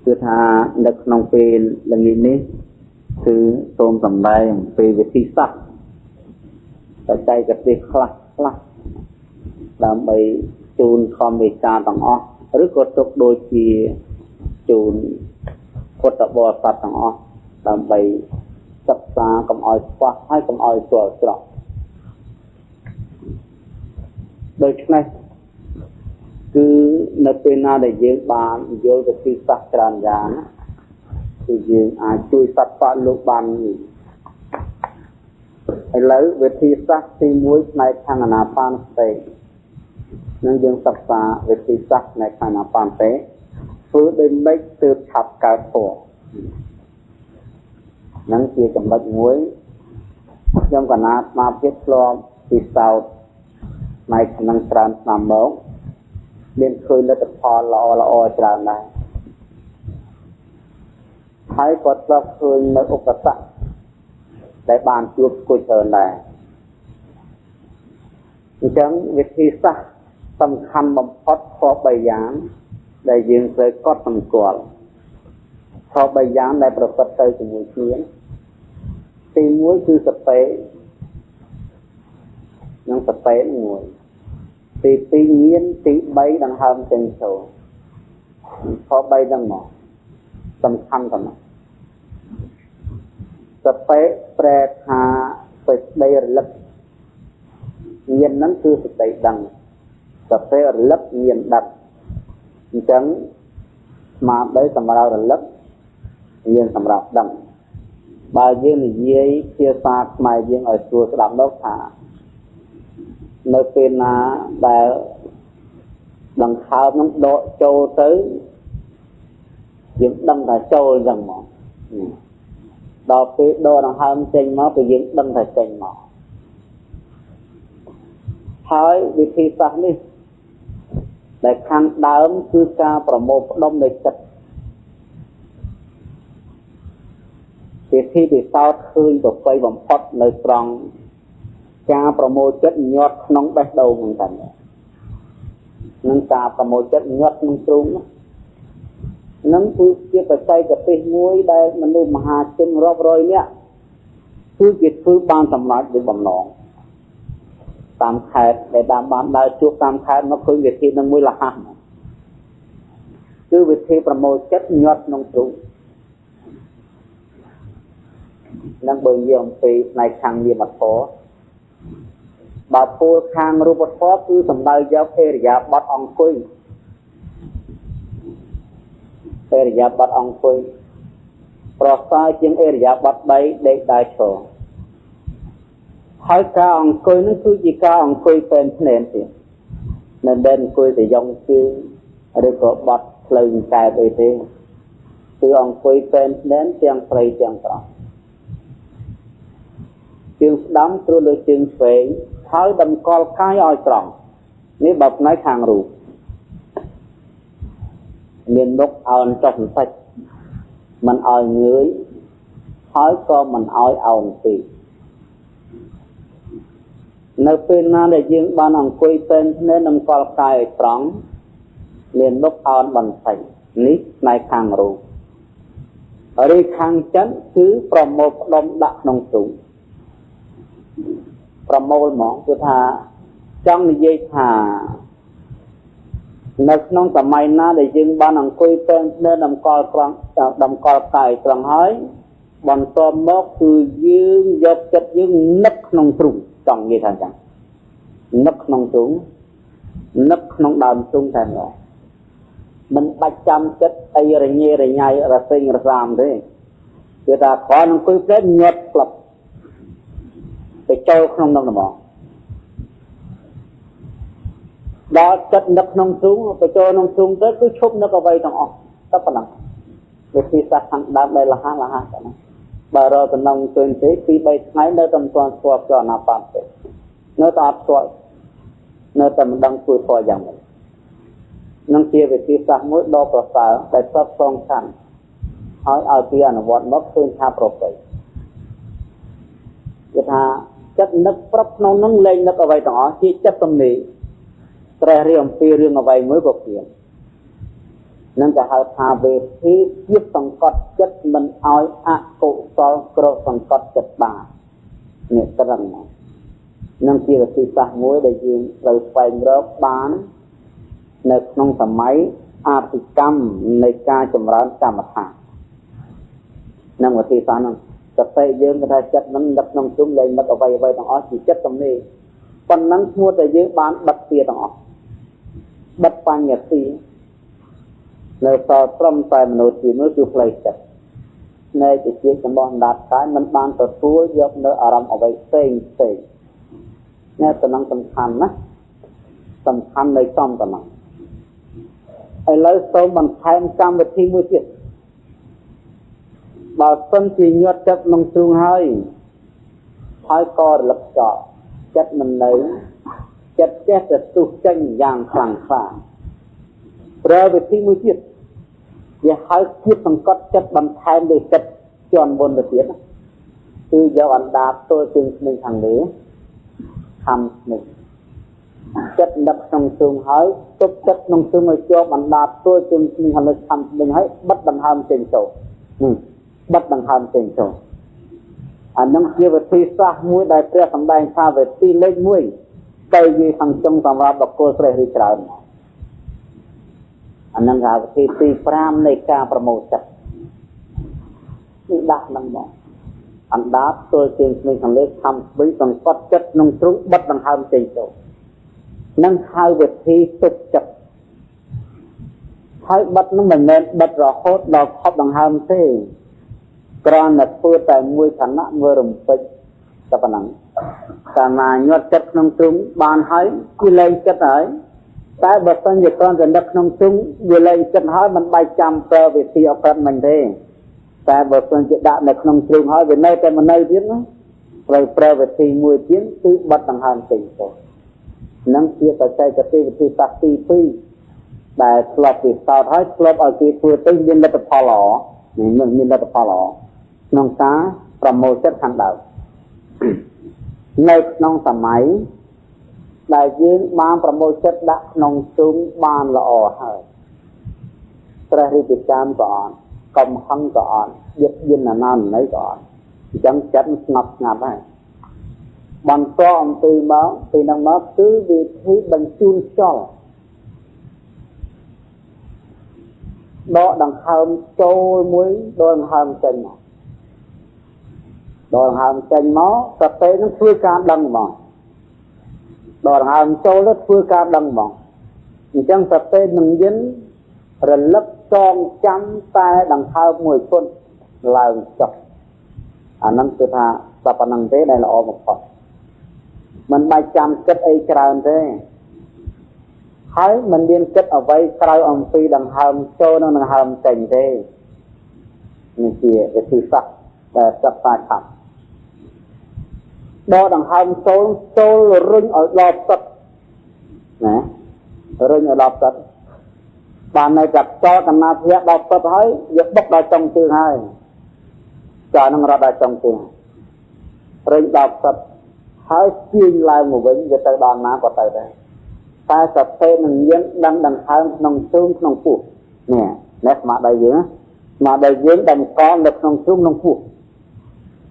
คือถ้านึกน้องเป็นอย่างนี้คือโทมสำได้เป็นวิธีสักแต่ใจกับเด็กคลักดำไปจูนคอมเมจาต่างอ้อหรือกดตกโดยที่จูนกดตะบอสัตต่างอ้อดำไปศึกษากำอ้อยควักให้กำอ้อยตัวจรโดยในคือในเป็นนาได้ยืมบานโยนกับที่สักจานยานะคือยืมช่วยสัตว์ฟ้าลูกบานไอ้เลยวิธีสักที่มุ้ยในทางอนาปานเตนั่งยืมศึกษาวิธีสักในทางอนาปานเตฟื้นได้ไม่ตืบฉับกายตัวนั่งเกี่ยวกับบัดมุ้ยย่อมกันนามาเพียรลอมที่เสาในขณะกลางนำมองเรียนเคยแล้วแต่พอละอจานได้ใช้กดเราเคยในอุปสรรคได้บานจุดกุยเชิญได้จังวิธีสักสำคัญบำพัดพอใบยานได้ยืนเคยก็ตั้งกวลพอใบยานได้ประพัดเตยจมูกเชียนตีมวยคือสเปรยังสเปรมวยตีเงี้ยนตีใบดังหามเต็งโซพอใบดังหมอสำคัญกันนะสเปรแปรหาสเปรลักเงี้ยนนั้นคือสเปรดังสเปรลักเงี้ยนดังจังมาได้สำหรับลักเงี้ยนสำหรับดังบางยื่นเยี่ยเทียศาสตร์หมายยื่นเอาตัวสลับดอกขาในเป็นนาแต่ดังข้าวน้ำโดโจtới dựng đâm thải trâu dần mỏ đọc cái đô đằng hai ông chênh mỏ thì dựng đâm thải chênh mỏ hỏi vì thi sắc đi để khăn đám cư ca và một đông để chật thì thi thì sao khơi và quay bằng phật nơi tròn ca và một chất nhọt nóng bét đầu mình thành nâng ca và một chất nhọt nâng trúngนั่นคือเกี่ยวกับใจกับเป็นมวยได้มันดูมหาชนรอบรอยเนี่ยคือจิตคือบางสำนักหรือบำนองตามแขกในตามบ้านได้ช่วงตามแขกมันคือวิธีนั่งมวยละหันคือวิธีประโมทเจ็ดยอดนงตรุนั่งเบิ่งเยี่ยมปีในทางเยี่ยมบัดโผบาปูทางรูปบัดโผคือสำได้ยาวเพริยาบัดองคุยเอริยาบัดองคุยปลอกตายจึงเอริยาบัดใดเด็กได้โชว์ให้การองคุยนั่นคือจีการองคุยเป็นเน้นสินั่นเด่นคุยแต่ยองคือหรือก็บัดเพลิงกายไปเองคือองคุยเป็นเน้นเตียงไฟเตียงตรองจึงดำตัวเลยจึงเฟยเท้าดำกอลคายอ้อยตรองนี่แบบไหนทางรูเรียนนกเอาจับใส่มันเอาเงยท้ายก็มันเอาตีในเป็นนาได้ยิงบ้านอังคุยเป็นเน้นนำกอลกายตรองเรียนนกเอาบันใส่นี้ในทางรูหรือทางจันคือประโมทลมดักนงสูงประโมทหมองคือท่าจังเยี่ยท่านักน้องสมัยนั้นได้ยิงบ้านอังคุยเป็นเนื้อดำกอลกลางดำกอลไก่กลางห้อยบอลตัวมกคือยืงยกจัดยืงนักน้องตรุงจังยี่ท่านจังนักน้องตรุงนักน้องดำตรุงแทนหรอมันประจำจัดไอ้ระเงียระไงระเซิงระซามด้วยเวลาขออังคุยเป็นหยดกลับไปเจ้าน้องน้องหมอđó chất nước nông xuốngไปเจอ nông xuống tới cứ chụp nước ở đây thằng ọ tất cả năng vì khi sát thằng đam đây là ha cả này bà rồi tận nông tuyên thế khi bay ngay nơi tầm toàn xóa cho nạp bản thế nơi ta xóa nơi tầm đăng tuổi xóa dạng này nông kia về khi sát mỗi đo của phá để sắp xong khăn hỏi ở kia là bọn mất hơn tha pro vậy vậy ha chất nước prop nông lên nước ở đây thằng ọ chỉ chất tâm lýแต่เรื่องปีเรื่องอะไรเมื่อบอกเพียง នឹងគេហៅថាវេធីភាពសង្កត់ចិត្តមិនឲ្យអកុសលគ្រោះសង្កត់ចិត្តបាននេះត្រឹមណានឹងជាវិធីសាស្ត្រមួយដែលយើងត្រូវស្វែងរកបាននៅក្នុងសម័យអភិកម្មនៃការចម្រើនកម្មដ្ឋាននឹងវិធីសាស្ត្រហ្នឹងសតិយើងគេថាចិត្តនឹងដឹកក្នុងជុំលែងនឹកអ្វីអ្វីទាំងអស់ជាចិត្តទំនេរប៉ុណ្ណឹងឈ្មោះតែយើងបានបិទទ្វារទាំងអស់បិទបញ្ញត្តិនៅតត្រឹមតែមនុស្សជាមួយគឺផ្លូវចិត្តនៃជារបស់អណ្ដាតកាយមិនបានទទួលយកនៅអារម្មណ៍អ្វីផ្សេងនេះតំណងសំខាន់ណាសំខាន់នៃចំតំណងឥឡូវសូមបន្ថែមកម្មវិធីមួយទៀតបើសិនជាញាត់ចិត្តក្នុងទ្រូងហើយក៏រលឹកចោលចិត្តមិននៅចិត្តចេះតែទុះចេញយ៉ាងខ្លាំងក្លាប្រើវិធីមួយទៀតវាហៅភាពសង្កត់ចិត្តបន្ថែមលើចិត្តជាន់មុនទៅទៀតគឺយកអណ្ដាតទល់ជើងស្នឹងខាងលើខំស្នឹងចិត្តដឹកក្នុងទ្រូងហើយទប់ចិត្តក្នុងទ្រូងឲ្យជាប់អណ្ដាតទល់ជើងស្នឹងខាងលើខំស្នឹងហើយបិទដង្ហើមចេញចូលបិទដង្ហើមចេញចូលអានឹងជាវិធីសាស្ត្រមួយដែលព្រះសម្ដែងថាវិធីលេខ1ទៅនិយាយខាងចុងសម្រាប់បុគ្គលស្រេះឬច្រើនអានឹងថាវិធីទី5នៃការប្រមូលចិត្តនេះដាក់នឹងមកអណ្ដាតទល់ជើងស្នឹងខាងលើខំស្វីសង្កត់ចិត្តក្នុងទ្រូងបិទដង្ហើមចេញចូលនឹងហៅវិធីទប់ចិត្តហើយបិទនឹងមិនមែនបិទរហូតដល់ខប់ដង្ហើមទេគ្រាន់តែធ្វើតែមួយខណៈមួយរំពេចតែប៉ុណ្ណឹងកាលណាញាត់ចិត្តក្នុងទ្រូងបានហើយគឺលែងចិត្តហើយតែបើសិនជាគ្រាន់តែនឹកក្នុងទ្រូងវាលែងចិត្តហើយមិនបាច់ចាំប្រើវិធីអក្រិតមិនទេតែបើសិនជាដាក់នៅក្នុងទ្រូងហើយវានៅតែមិននៅទៀតណាត្រូវប្រើវិធីមួយទៀតគឺបិទដង្ហើមចេញទៅនឹងជាបច្ចេកទេសវិធីសាស្ត្រទី2ដែលធ្លាប់ពិសោធន៍ហើយធ្លាប់ឲ្យគេធ្វើទៅមានលទ្ធផលល្អមានលទ្ធផលល្អក្នុងការប្រមូលចិត្តខាងដើមនៅក្នុងសម័យដែលយើងបានប្រមូលចិត្តដាក់ក្នុងជុំបានល្អហើយត្រេះរិទ្ធិកម្មក៏អត់កំហឹងក៏អត់យឹកយិនអាណានៃក៏អត់អញ្ចឹងចិត្តស្ងប់ស្ងាត់ហើយបន្តអំពីមកពីនឹងមកគឺវិធីបញ្ជូនខ្យល់ដកដង្ហើមចូលមួយដកដង្ហើមចេញមកដកដង្ហើមចេញមកសតិនឹងធ្វើការដឹងហ្មងដកដង្ហើមចូលទៅធ្វើការដឹងហ្មងអញ្ចឹងសតិនឹងយិនរលឹកចងចាំតែដង្ហើមមួយគត់ឡើងចុះអាហ្នឹងគឺថាសពហ្នឹងទេដែលល្អបំផុតមិនបាច់ចាំគិតអីច្រើនទេហើយមិនមានគិតអ្វីក្រៅអំពីដង្ហើមចូលនិងដង្ហើមចេញទេនេះជាវិធីសាស្ត្រដែលសិក្សាខាត់ដកដង្ហើមចូលរុញឲ្យដល់ទឹកណារុញឲ្យដល់ទឹកបាននៅកាត់ចោលកំណាភៈដល់ទឹកហើយយកបុកដល់ចុងជើងហើយចានឹងរត់ដល់ចុងជើងរុញដល់ទឹកហើយទាញឡើងមកវិញវាទៅដល់ណាក៏ទៅដែរតែសតិនឹងយើងដឹងដង្ហើមក្នុងជើងក្នុងពោះនេះស្មារតីយើងតម្កល់នៅក្នុងជើងក្នុងពោះ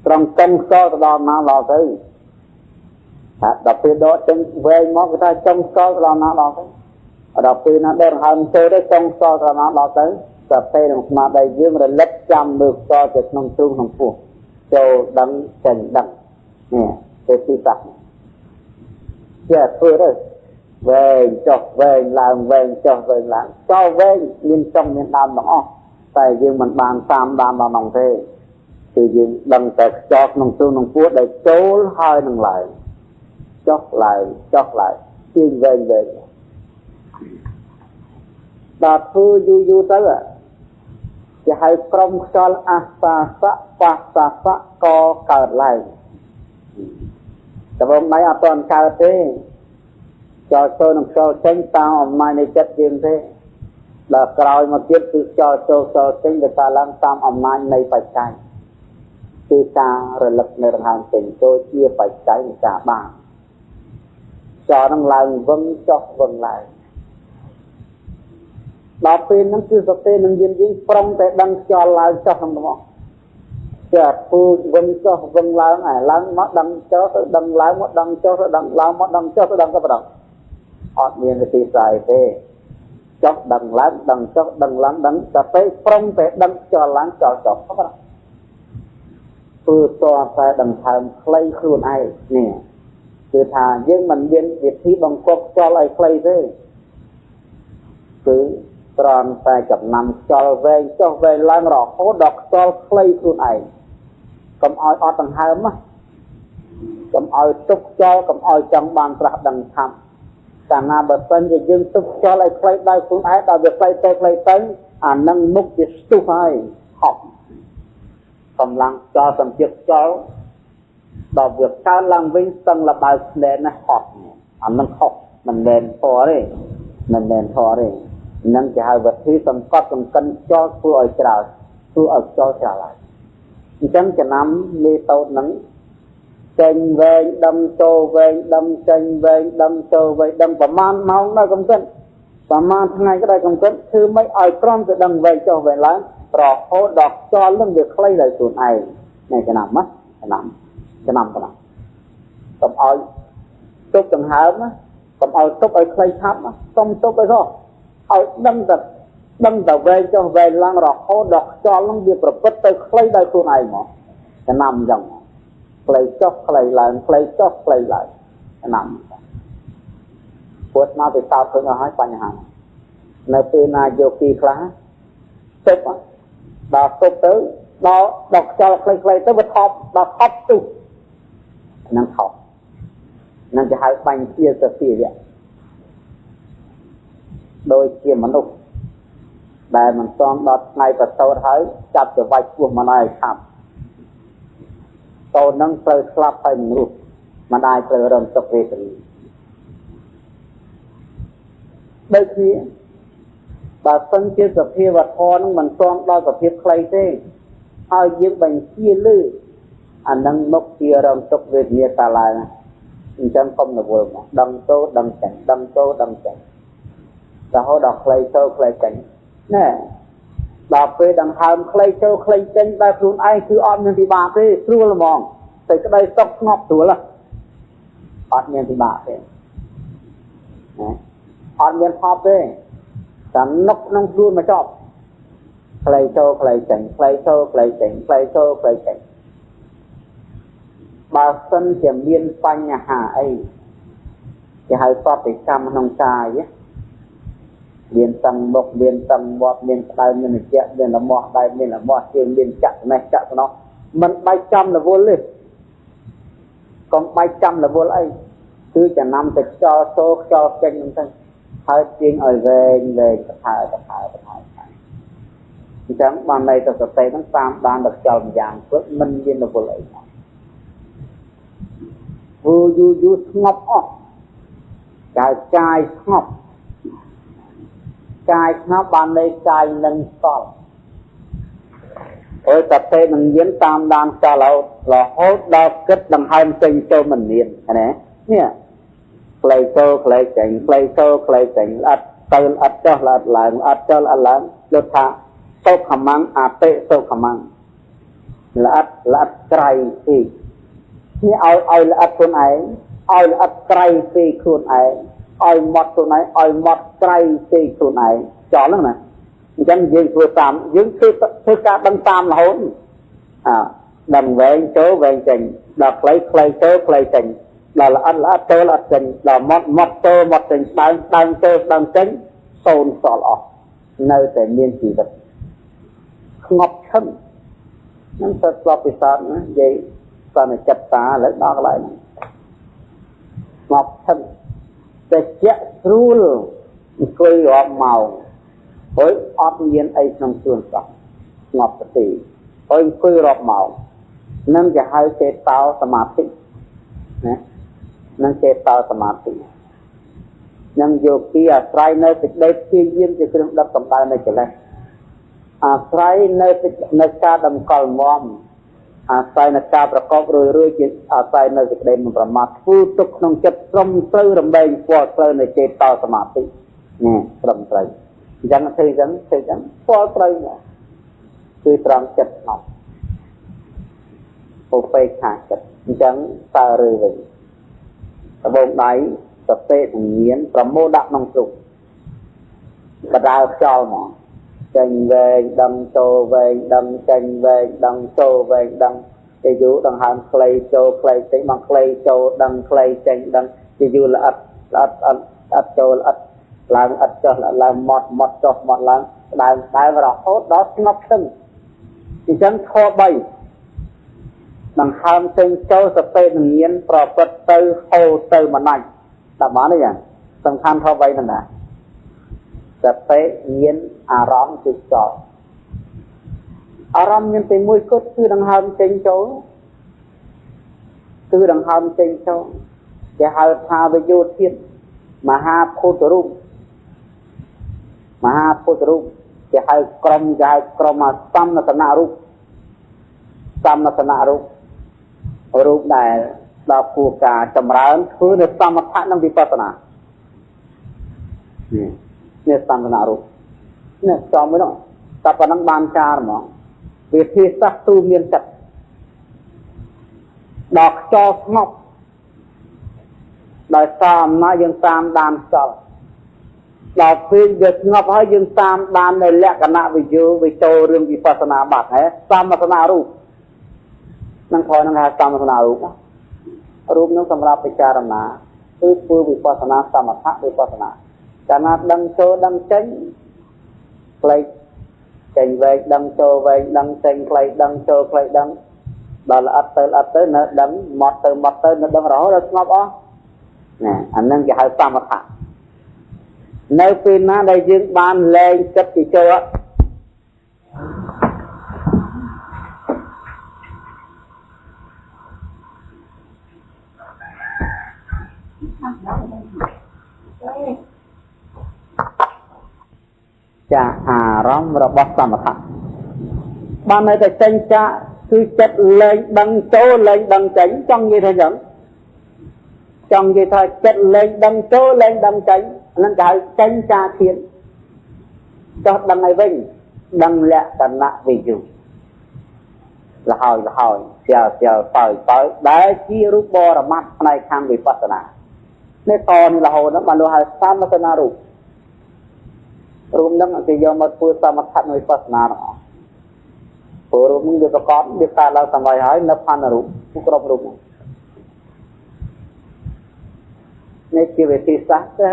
ត្រង់ចុងខ្យល់ទៅដល់ណាដល់ទៅដល់ពេលដកចេញវែងមកគេថាចុងខ្យល់ទៅដល់ណាដល់ទៅដល់ពេលណាដកដង្ហើមចូលទៅចុងខ្យល់ទៅដល់ណាដល់ទៅសតិនឹងស្មារតីយើងរលឹកចាំលើខ្យល់ទៅក្នុងជើងក្នុងពោះចូលដឹងចេញដឹងនេះទៅទីតាំងជាធ្វើទៅវែងចុះវែងឡើងវែងចុះវែងឡើងចោលវែងមានចុងមានដើមទាំងអស់តែយើងមិនបានតាមដានដល់នោះទេគឺយើងដឹងតែខ្យល់ក្នុងជើងក្នុងពោះដែលចូលហើយនឹងឡើងចុះឡើងទាញវែងដល់ធ្វើយូរទៅគេហៅក្រុមខ្យល់អាសាសៈបាសាសៈក៏កើតឡើងតែបងដៃអត់ទាន់កើតទេចូលចូលនឹងចូលចេញតាមអំណាចនៃចិត្តយើងទេដល់ក្រោយមកទៀតគឺចូលចេញទៅតាមឡើងតាមអំណាចនៃបច្ច័យគឺការរលឹកនៅដង្ហើមចេញចូលជាបច្ច័យនៃការបានចូលនឹងឡើងវឹងចុះវឹងឡើង ដល់ពេលហ្នឹងគឺសតិនឹងយានយើងប្រុងតែដឹងខ្យល់ឡើងចុះក្នុងមកចាពូជវិញចុះវិញឡើងឡើងមកដឹងចុះទៅដឹងឡើងមកដឹងចុះទៅដឹងឡើងមកដឹងចុះទៅដឹងទៅប្រដអត់មានវិធីសាស្ត្រទេចុះដឹងឡើងដឹងចុះដឹងឡើងដឹងសតិប្រុងតែដឹងខ្យល់ឡើងខ្យល់ចុះទៅប្រដគឺតើតែដង្ហើមខ្លីខ្លួនឯងនេះគឺថាយើងមិនមានវិធីបង្កប់ខ្យល់ឲ្យខ្លីទេគឺត្រង់តែចំណាំខ្យល់វែងចុះវែងឡើងរហូតដល់ខ្យល់ខ្លីខ្លួនឯងកុំឲ្យអត់ដង្ហើមណាកុំឲ្យទុកខ្យល់កុំឲ្យចង់បានត្រាស់ដឹងថាប់កាលណាបើសិនជាយើងទុកខ្យល់ឲ្យខ្លីដល់ខ្លួនឯងដល់វាខ្លីទៅអានឹងមុខជាស្ទុះហើយហប់កម្លាំងខ្យល់សម្ពាធខ្យល់ដល់វាកើនឡើងវិញស្ទឹងលបើកស្លែនណាហត់អានឹងខុសមិនមែនធរទេមិនមែនធរទេនឹងគេហៅវិធីសង្កត់សង្កិនខ្យល់ធ្វើឲ្យច្រើនធ្វើឲ្យខ្យល់ច្រើនឡើងអញ្ចឹងចំណាំមេតូតហ្នឹងចេញវែងដុំចូលវែងដុំចេញវែងដុំចូលវែងដុំប្រមាណម៉ោងដល់កំកិតប្រមាណថ្ងៃក៏ដោយកំកិតគឺមិនឲ្យក្រំទៅដឹងវែងចុះវែងឡើងរហូតដល់ខ្យល់នឹងវាខ្លីដល់ខ្លួនឯងនេះចំណាំណាចំណាំកុំឲ្យទុកដង្ហើមណាកុំឲ្យទុកឲ្យខ្លីឆាប់ណាកុំទុកឲ្យខុសឲ្យដឹងតែវែងចុះវែងឡើងរហូតដល់ខ្យល់នឹងវាប្រព្រឹត្តទៅខ្លីដល់ខ្លួនឯងមកចំណាំអញ្ចឹងខ្លីចុះខ្លីឡើងខ្លីចុះខ្លីឡើងចំណាំពុទ្ធមកទៅតើឃើញអស់ហើយបញ្ហានៅពេលណាយោគីខ្លះទុកដល់ទុកទៅដល់ខ្យល់ខ្លីទៅវាថប់ដល់ថប់ទុះនឹងថប់នឹងគេហៅបាញ់ជាសភាវៈដោយជាមនុស្សដែលមិនស្ងដល់ថ្ងៃប្រសូតហើយចាប់ទៅវាច់ពោះមិនឲ្យឆាប់តូននឹងត្រូវស្លាប់ហើយមនុស្សមិនអាចត្រូវរងទុក្ខវេទនាដូចគ្នាបើសិនជាសភាវៈធម៌នឹងមិនស្ងដល់សភាពខ្លីទេហើយយើងបញ្ជាលឺអានឹងមកជារងទុក្ខវេទនាតាឡើងអញ្ចឹងកុំរវល់មកដឹងទៅដឹងចេញដឹងទៅដឹងចេញរហូតដល់ខ្លីទៅខ្លីចេញណែដល់ពេលដង្ហើមខ្លីទៅខ្លីចេញដល់ខ្លួនឯងគឺអត់មានពិបាកទេស្រួលហ្មងតែក្តីសុខស្ងប់ស្រួលអត់មានពិបាកទេអត់មានថប់ទេតែនឹកក្នុងខ្លួនមកចប់ខ្លីទៅខ្លីចេញខ្លីទៅខ្លីចេញខ្លីទៅខ្លីចេញបើសិនជាមានបញ្ហាអីគេហៅប្រតិកម្មក្នុងកាយមានតឹងមុខមានតឹងមាត់មានក្តៅមានត្រជាក់មានលមាស់ដៃមានលមាស់ជើងមានចាក់ណេះចាក់ស្នោះមិនបាច់ចាំរវល់ទេកុំបាច់ចាំរវល់អីគឺចំណាំតែខ្យល់សូខ្យល់ចេញហ្នឹងទៅហើយទាញឲ្យវែងទៅថើអញ្ចឹងបានន័យទៅសតិហ្នឹងតាមបានដល់ខ្យល់ម្យ៉ាងព្រោះមិនមានរវល់អីយូរស្ងប់អស់កាយស្ងប់បានន័យកាយនឹងស្កល់អូយតតេនឹងយានតាមដានស្កល់រហូតដល់គិតដង្ហើមចេញចូលមិនមានណានេះខ្លីចូលខ្លីចេញខ្លីចូលខ្លីចេញអត់ទៅអត់ចុះអត់ឡើងអត់ចុះអត់ឡើងលោកថាសុខមង្សអតិសុខមង្សល្អិតក្រៃពីនេះឲ្យល្អិតខ្លួនឯងឲ្យល្អិតក្រៃពីខ្លួនឯងឲ្យមាត់ខ្លួនឯងឲ្យមាត់ក្រៃពីខ្លួនឯងចោលហ្នឹងណាអញ្ចឹងយើងធ្វើតាមយើងធ្វើការដឹងតាមរហូតដឹងវែងចូលវែងចេញដល់ខ្លីចូលខ្លីចេញដល់ល្អិតចូលល្អិតចេញដល់មាត់ចូលមាត់ចេញដើមចូលដើមចេញសូន្យសល់អស់នៅតែមានជីវិតស្ងប់ឈឹងនឹងទៅស្លាប់ពិសោធន៍ណានិយាយសន្និចិត្តតាឥឡូវដល់កន្លែងស្ងប់ឈឹងតែជាក់ស្រួលអង្គុយរាប់ម៉ោងហើយអត់មានអីក្នុងខ្លួនសោះស្ងប់ស្ទីហើយអង្គុយរាប់ម៉ោងនឹងគេហៅចេតោសមាធិណានឹងចេតោសមាធិនឹងយោគីអាស្រ័យនៅសេចក្តីព្យាយាមជាគ្រឿងដឹកកម្ដៅនៃកិលេសអាស្រ័យនៅការតម្កល់មមអាស្រ័យនៅការប្រកបរឿយជាអាស្រ័យនៅសេចក្តីមិនប្រមាទធ្វើទុកក្នុងចិត្តត្រឹមត្រូវរំលែងពណ៌ត្រូវនៃចេតោសមាធិនេះត្រឹមត្រូវ chẳng thì chẳng có trời nữaคือตรองចិត្តណោះពុពេខាចិត្តអញ្ចឹងតើឬវិញដបងដៃសតិមានប្រមោដាក់ក្នុងទ្រុងបដើខ្យល់មកចេញវែងដឹងចូលវែងដឹងចេញវែងដឹងចូលវែងដឹងជាយូរដង្ហើមខ្លីចូលខ្លីចេញមកខ្លីចូលដឹងខ្លីចេញដឹងជាយូរល្អិតចូលល្អិតឡើងអត់ចុះឡើងមកចុះមកឡើងដើររហូតដល់ស្ងប់ស្ទឹងអញ្ចឹងខ3ដង្ហើមចេញចូលសតិមានប្រព្រឹត្តទៅហូរទៅមិនដាច់តាមបានទេយ៉ាងសំខាន់ខ3ហ្នឹងណាសតិមានអារម្មណ៍គឺចោលអារម្មណ៍មានតែមួយគត់គឺដង្ហើមចេញចូលគឺដង្ហើមចេញចូលគេហៅថាវិយោធាតុមហាភូតរូបគេហៅក្រុមសមនតនរូបរូបដែលដល់គួរការចម្រើនធ្វើនៅសមថៈនិងវិបស្សនានេះសមនរូបនេះចំមួយនោះតែប៉ុណ្ណឹងបានការហ្មងវិធីសាស្ត្រទូមានចិត្តដល់ខ្យល់ស្ងប់ដោយសារអំណាចយើងតាមដានខ្យល់ដល់ពេលវាស្ងប់ហើយយើងតាមដាននៅលក្ខណៈវិយោវិចូលរឿងវិបស្សនាបាត់ហ៎សមថរូបនឹងខនឹងហៅសមថរូបរូបនឹងសម្រាប់ពិចារណាគឺធ្វើវិបស្សនាសមថៈវិបស្សនាកាលណាដឹងចូលដឹងចេញផ្លេចចេញវែងដឹងចូលវែងដឹងចេញផ្លេចដឹងចូលផ្លេចដឹងដល់ល្អិតទៅនៅដឹងមកទៅនៅដឹងរហូតដល់ស្ងប់អស់ណាអានឹងគេហៅសមថៈនៅពេលណាដែលយើងបានលែងចិត្តពីចូលចាអារម្មណ៍របស់សមថៈបាននៅតែចេញចាគឺចិត្តលែងដឹងចូលលែងដឹងចេញចង់និយាយថាចិត្តលែងដឹងចូលលែងដឹងចេញហ្នឹងគេហៅចេញចាធាតុចោះដឹងឲ្យវិញដឹងលក្ខណៈវិយុលហើយស្យាលបើដែលជារូបបរមត្ថផ្នែកខាងវិបស្សនានេះតនេះរហូតហ្នឹងបានលោកហៅសមថនារូបហ្នឹងគេយកមកធ្វើសមថៈនៃវិបស្សនាទាំងអស់ព្រោះរូបនេះវាប្រកបវាកើតឡើងសម្រាប់ហើយនៅផានរូបគ្រប់រូបហ្នឹងនេះជាវិធីសាស្ត្រ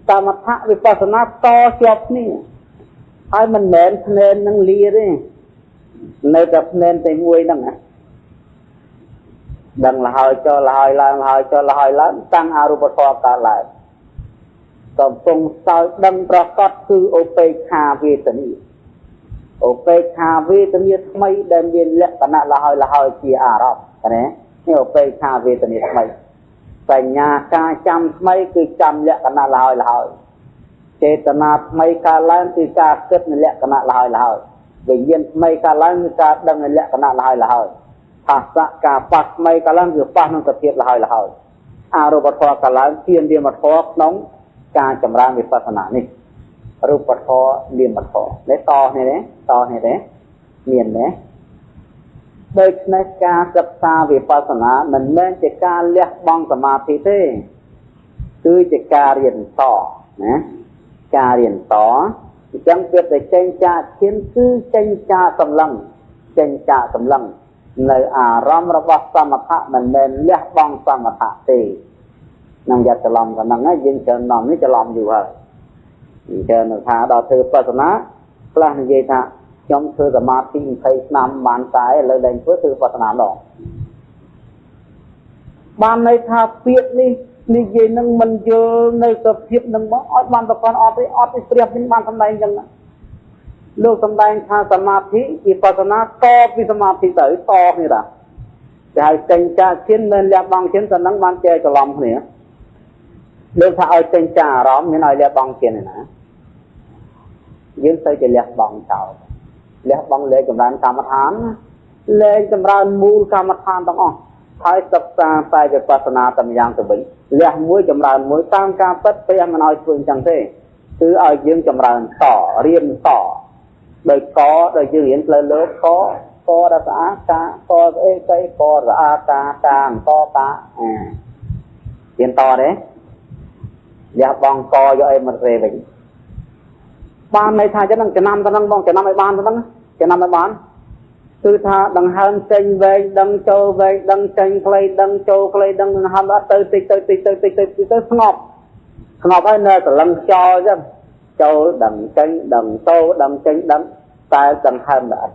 សមថៈវិបស្សនាតជាប់គ្នាហើយមិនមែនភ្នែននឹងលាទេនៅតែភ្នែនតែមួយហ្នឹងណាដឹងលហើយចុះលហើយឡើងតាំងអរូបធម៌កើតឡើងកំពុងសោយដឹងប្រកបគឺឧបេក្ខាវេទនាថ្មីដែលមានលក្ខណៈលហើយជាអារម្មណ៍ណានេះឧបេក្ខាវេទនាថ្មីបញ្ញាការចាំថ្មីគឺចាំលក្ខណៈលហើយចេតនាថ្មីកើតឡើងគឺការគិតនៅលក្ខណៈលហើយវិញ្ញាណថ្មីកើតឡើងគឺការដឹងនៅលក្ខណៈលហើយភាសៈការប៉ះថ្មីកើតឡើងគឺប៉ះនឹងសភាពលហើយអរូបធម៌កើតឡើងជានាមធម៌ក្នុងការចម្រើនវិបស្សនានេះរូបធម៌នាមធម៌នេះតនេះមានទេដូច្នេះការសិក្សាវិបស្សនាមិនមែនជាការលះបង់សមាធិទេគឺជាការរៀនតណាការរៀនតអញ្ចឹងពេលតែចេញចាកឈានគឺចេញចាកសម្លឹងនៅអារម្មណ៍របស់សមថៈមិនមែនលះបង់សមថៈទេនឹងយ៉ាត់ច្រឡំក៏ហ្នឹងហើយយើងច្រើននាំនេះច្រឡំយូរហើយច្រើនថាដល់ធ្វើបស្សនាខ្លះនិយាយថាខ្ញុំធ្វើសមាធិ20ឆ្នាំបានតែឥឡូវឡើងធ្វើបស្សនាម្ដងបានន័យថាពាក្យនេះនិយាយនឹងមិនយល់នៅសភាពនឹងមកអត់បានប្រកាន់អត់ទេព្រះនេះបានសម្ដែងចឹងលោកសម្ដែងថាសមាធិវិបស្សនាតពីសមាធិទៅតគ្នាតាគេឲ្យចេញចាកឈានមិនលះបង់ឈានទៅនឹងបានចែកច្រឡំគ្នាលោកថាឲ្យចេញចាកអារម្មណ៍មានឲ្យលះបង់ឈានឯណាយើងទៅជាលះបង់ចោលលះបង់លេខចម្រើនកម្មដ្ឋានលេខចម្រើនមូលកម្មដ្ឋានទាំងអស់ហើយសិក្សាតែវិបស្សនាតែម្យ៉ាងទៅវិញលះមួយចម្រើនមួយតាមការពិតព្រះមិនឲ្យធ្វើអញ្ចឹងទេ គឺឲ្យយើងចម្រើនតរៀនតដោយកដោយយើងរៀនផ្លូវលើករស្អាកាកស្អីស្អីកស្អាកាអង្គការៀនតទេលះបងកយកអីមកទេវិញបានន័យថាចឹងចំណាំទៅហ្នឹងបងចំណាំឲ្យបានទៅហ្នឹងចំណាំឲ្យបានគឺថាដង្ហើមចេញវែងដឹងចូលវែងដឹងចេញខ្លីដឹងចូលខ្លីដឹងដង្ហើមអត់ទៅតិចទៅស្ងប់ហើយនៅត្រឡឹងខ្យល់ចឹងចូលដឹងចេញដឹងតោដឹងចេញដឹងតែដង្ហើមល្អិត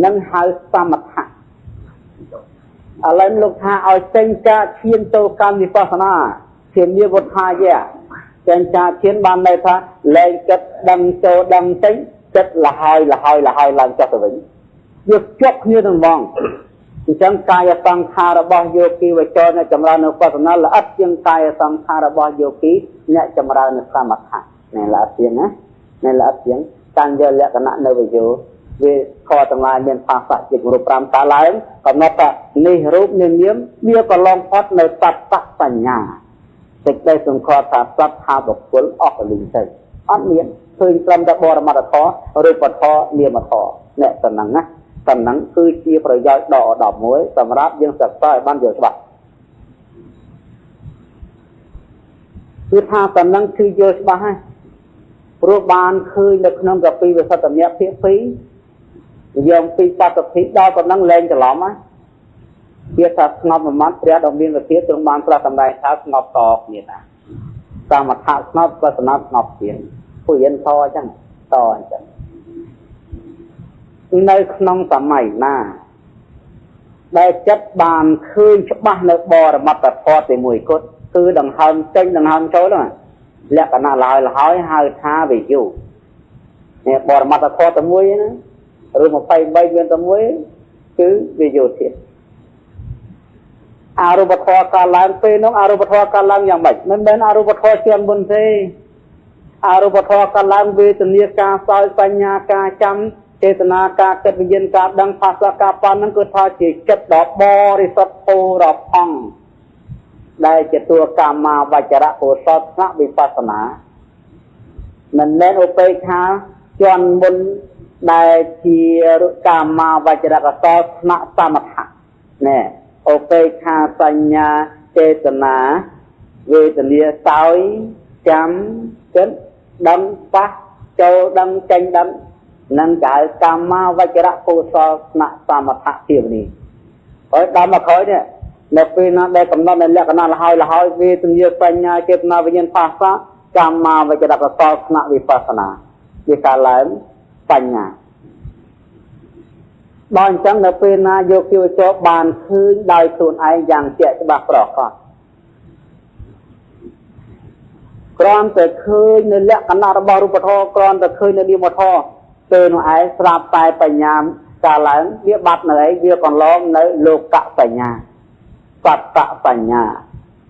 នឹងហៅសមថៈឥឡូវលោកថាឲ្យចេញការឈានទៅកម្មវិបស្សនាឈាននិវត្តហាយៈចេញការឈានបានន័យថាលែងចិត្តដឹងចូលដឹងចេញចិត្តលហើយឡើងចុះទៅវិញយកជាប់គ្នានឹងហ្មងអញ្ចឹងកាយសង្ខាររបស់យោគីវចរអ្នកចម្រើននៅបស្សនាល្អិតជាងកាយសង្ខាររបស់យោគីអ្នកចម្រើននៅសមថៈនេះល្អិតជាងណានេះល្អិតជាងតាំងយកលក្ខណៈនៅវិយោវាខទាំងឡាយមានភាសាជារូប5តាឡើងកំណត់ថានេះរូបនេះនាមវាក៏ឡងផុតនៅតត្តបញ្ញាសេចក្តីសង្ខេបថាសត្វថាបុគ្គលអស់កលិញទៅអត់មានឃើញត្រឹមតែបរមត្ថធម៌រូបធម៌នាមធម៌អ្នកតំណឹងណាតំណឹងគឺជាប្រយោជន៍ដ៏ឧត្តមមួយសម្រាប់យើងសិក្សាឲ្យបានយល់ច្បាស់គឺថាតំណឹងគឺយល់ច្បាស់ហើយព្រោះបានឃើញនៅក្នុងកពីវិសុទ្ធមគ្គភាគ2យើងពីបត្តភិដល់តំណឹងលែងច្រឡំណាវាថាស្ងប់មួយម៉ាត់ព្រះដ៏មានវិធាទ្រង់បានប្រកាសសម្ដែងថាស្ងប់តគ្នាណាសមថៈស្ងប់បស្សនាស្ងប់ទៀតពុយិនធអញ្ចឹងតអញ្ចឹងនៅក្នុងសម័យណាដែលចិត្តបានឃើញច្បាស់នៅបរមត្ថធម៌ទីមួយគត់គឺដង្ហើមចេញដង្ហើមចូលហ្នឹងលក្ខណៈលហើយហៅថាវិយុនេះបរមត្ថធម៌ទីមួយណាឬ23មានទីមួយគឺវិយុទៀតអរូបធម៌កាលឡើងពេលនោះអរូបធម៌កាលឡើងយ៉ាងម៉េចមិនមែនអរូបធម៌ជាមុនទេអរូបធម៌កាលឡើងវេទនាការសោយបញ្ញាការចាំចេតនាការគិតវិញ្ញាណការដឹងភាសាការប៉ាន់ហ្នឹងគឺថាជាចិត្តដ៏បរិសុទ្ធពូរផង់ដែលជាតួកម្មាវចរៈកុសលថ្នាក់វិបស្សនាមិនមែនឧបេក្ខាជាន់មុនដែលជាកម្មាវចរៈកុសលថ្នាក់សមថៈណែឧបេក្ខាសញ្ញាចេតនាវេទនាសោយចាំគិតដឹងប៉ះចូលដឹងចេញដឹងនឹងកៅកម្មាវចរៈកុសលថ្នាក់សមថៈជានេះហើយដល់មកក្រោយនេះនៅពេលណាដែលកំណត់នៅលក្ខណៈលហើយវេទនាបញ្ញាចេតនាវិញ្ញាណភាសាកម្មាវចរៈកុសលថ្នាក់វិបស្សនាវាកើតឡើងបញ្ញាដល់អញ្ចឹងនៅពេលណាយកជីវចរបានឃើញដោយខ្លួនឯងយ៉ាងជាក់ច្បាស់ប្រកបគ្រាន់តែឃើញនៅលក្ខណៈរបស់រូបធម៌គ្រាន់តែឃើញនៅនាមធម៌ពេលនោះឯងស្រាប់តែបញ្ញាកាលឡើងវាបាត់នៅឯងវាកន្លងនៅលោកបញ្ញាសត្វបញ្ញា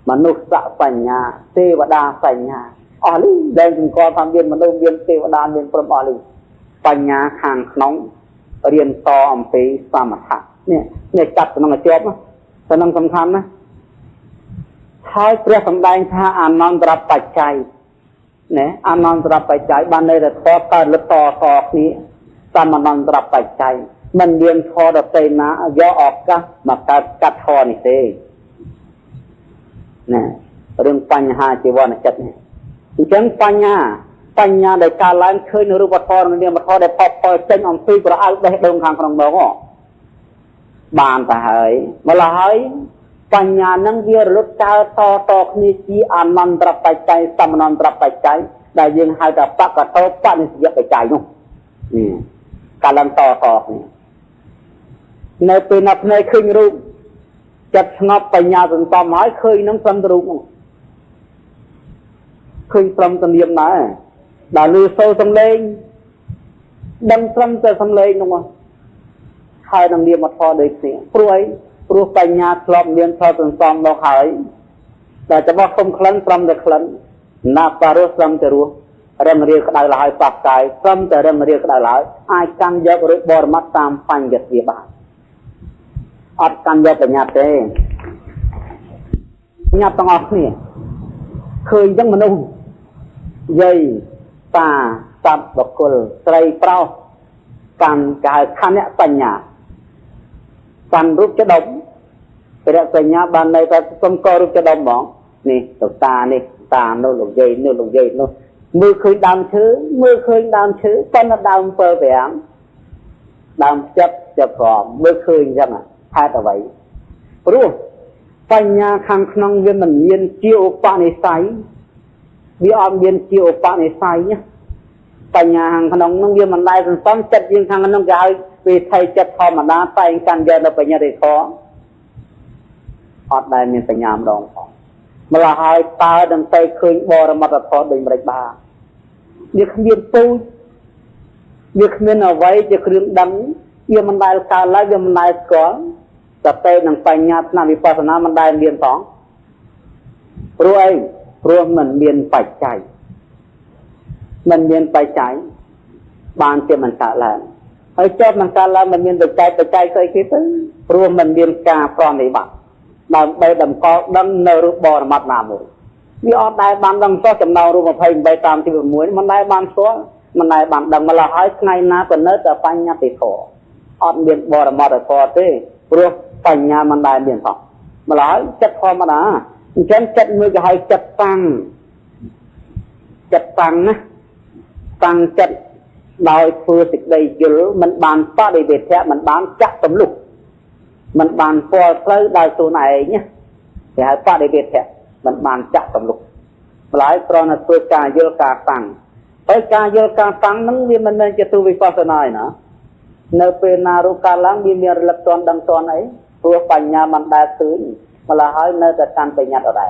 មនុស្សបញ្ញាទេវតាបញ្ញាអស់នេះដែលសង្កល់ថាមានមនុស្សមានទេវតាមានព្រមអស់នេះបញ្ញាខាងក្នុងរៀនតអំពីសមថៈនេះចាប់ក្នុងជាប់ទៅនឹងសំខាន់ណាហើយព្រះសម្ដែងថាអនន្តរបច្ច័យណាអនន្តរបច្ច័យបានន័យថាធម៌កើតលតគ្នាតាមអនន្តរបច្ច័យមិនមានធម៌ដតេណាយកឱកាសមកកើតកាត់ធម៌នេះទេណារឿងបញ្ហាជីវនចិត្តនេះអញ្ចឹងបញ្ញាដែលកើតឡើងឃើញនៅរូបធម៌នាមធម៌ដែលផុសផុលចេញអំពីប្រអើបបេះដូងខាងក្នុងមកបានទៅហើយម្ល៉េះហើយបញ្ញានឹងវារលត់កើតតគ្នាជាអនន្តរបច្ច័យសមអនន្តរបច្ច័យដែលយើងហៅថាបកតោបនិស្សយបច្ច័យនោះកាលឡើងតគ្នានៅពេលណាភ្នែកឃើញរូបចិត្តស្ងប់បញ្ញាសន្សំហើយឃើញនឹងព្រមទៅរូបនោះឃើញព្រមទៅនាមដែរដល់លឺសូរសំឡេងដឹងព្រមទៅសំឡេងនោះហើយនឹងនាមធម៌ដូចគ្នាព្រោះអីព្រោះបញ្ញាធ្លាប់មានធម៌សន្សំមកហើយតែរបស់គុំក្លិនព្រមតែក្លិនណាបរោះព្រមតែរស់រឹងរៀលក្តៅឡើយប៉ះកាយព្រមតែរឹងរៀលក្តៅឡើយអាចកាន់យកឬបរមត្តតាមបញ្ញត្តិវាបានអត់កាន់យកបញ្ញត្តិទេបញ្ញត្តិទាំងអស់គ្នាឃើញចឹងមនុស្ស dây ta tập bậc cùl tây prao càng cái khăn nhẹ tành nhà càng rút cho đống cái đó tành nhà ban này ta không coi rút cho đống bóng nè ta nó lục dây nó mưa khơi đam thứ con nó đam phơ vẻ đam chấp cỏ mưa khơi ra mà hai tờ vậyรู้ปัญญาข้างขนมเวียนมันเวียนเจียวปะในไซวิออมเวียนเจียวปะในไซเนี่ยปัญญาข้างขนมน้องเวียนมันได้จนซ้ำจัดยิงข้างน้องยายวิไทยจัดทอมาด้าไปกันเดินเราปัญญาได้ท้ออดได้มีปัญญามรองของมาละหายตาดังใจเคยบอระมัดระท้อโดยไม่ได้บ้าเด็กเวียนปูเด็กเวียนเอาไว้จะเครื่องดังเวียนมันได้การไล่เวียนมันได้ก่อนแต่เต้นปัญญาหน้าวิปัสสนามันได้เรียนสองรวยรวมมันเรียนปัจจัยมันเรียนปัจจัยบานเจ้ามันกะแล้วไอ้เจ้ามันกะแล้วมันเรียนปัจจัยเคยคิดรวมมันเรียนกาพร้อมในบัตรดำไปดำก็ดำเนรุบอร์มัดนามุมีออดได้บานดำซ้อจำเนารูปภัยใบตามที่เป็นมวยมันได้บานซ้อมันได้บานดำมาละหายไงนาเป็นเนื้อแต่ปัญญาติดคอออดเรียนบอร์มัดคอเต้รวมปัญญามันได้เรียนสองมาหลายจัดพอมานะฉันจัดมือจะให้จัดตังนะตังจัดโดยเพื่อสิ่งใดเยอะมันบานป้าได้เด็ดแท้มันบานจักสำลุกมันบานพอเพลิดได้ตัวไหนเนี่ยจะให้ป้าได้เด็ดแท้มันบานจักสำลุกหลายตอนนั้นตัวกายเยอะกาตังไปกายเยอะกาตังนั้นมันจะตัววิปัสสนานะเนเปนารุกาลังมีระลักตอนดังตอนไหนตัวปัญญามันได้ซื้อมาละหายเนแต่การไปยัดอะไร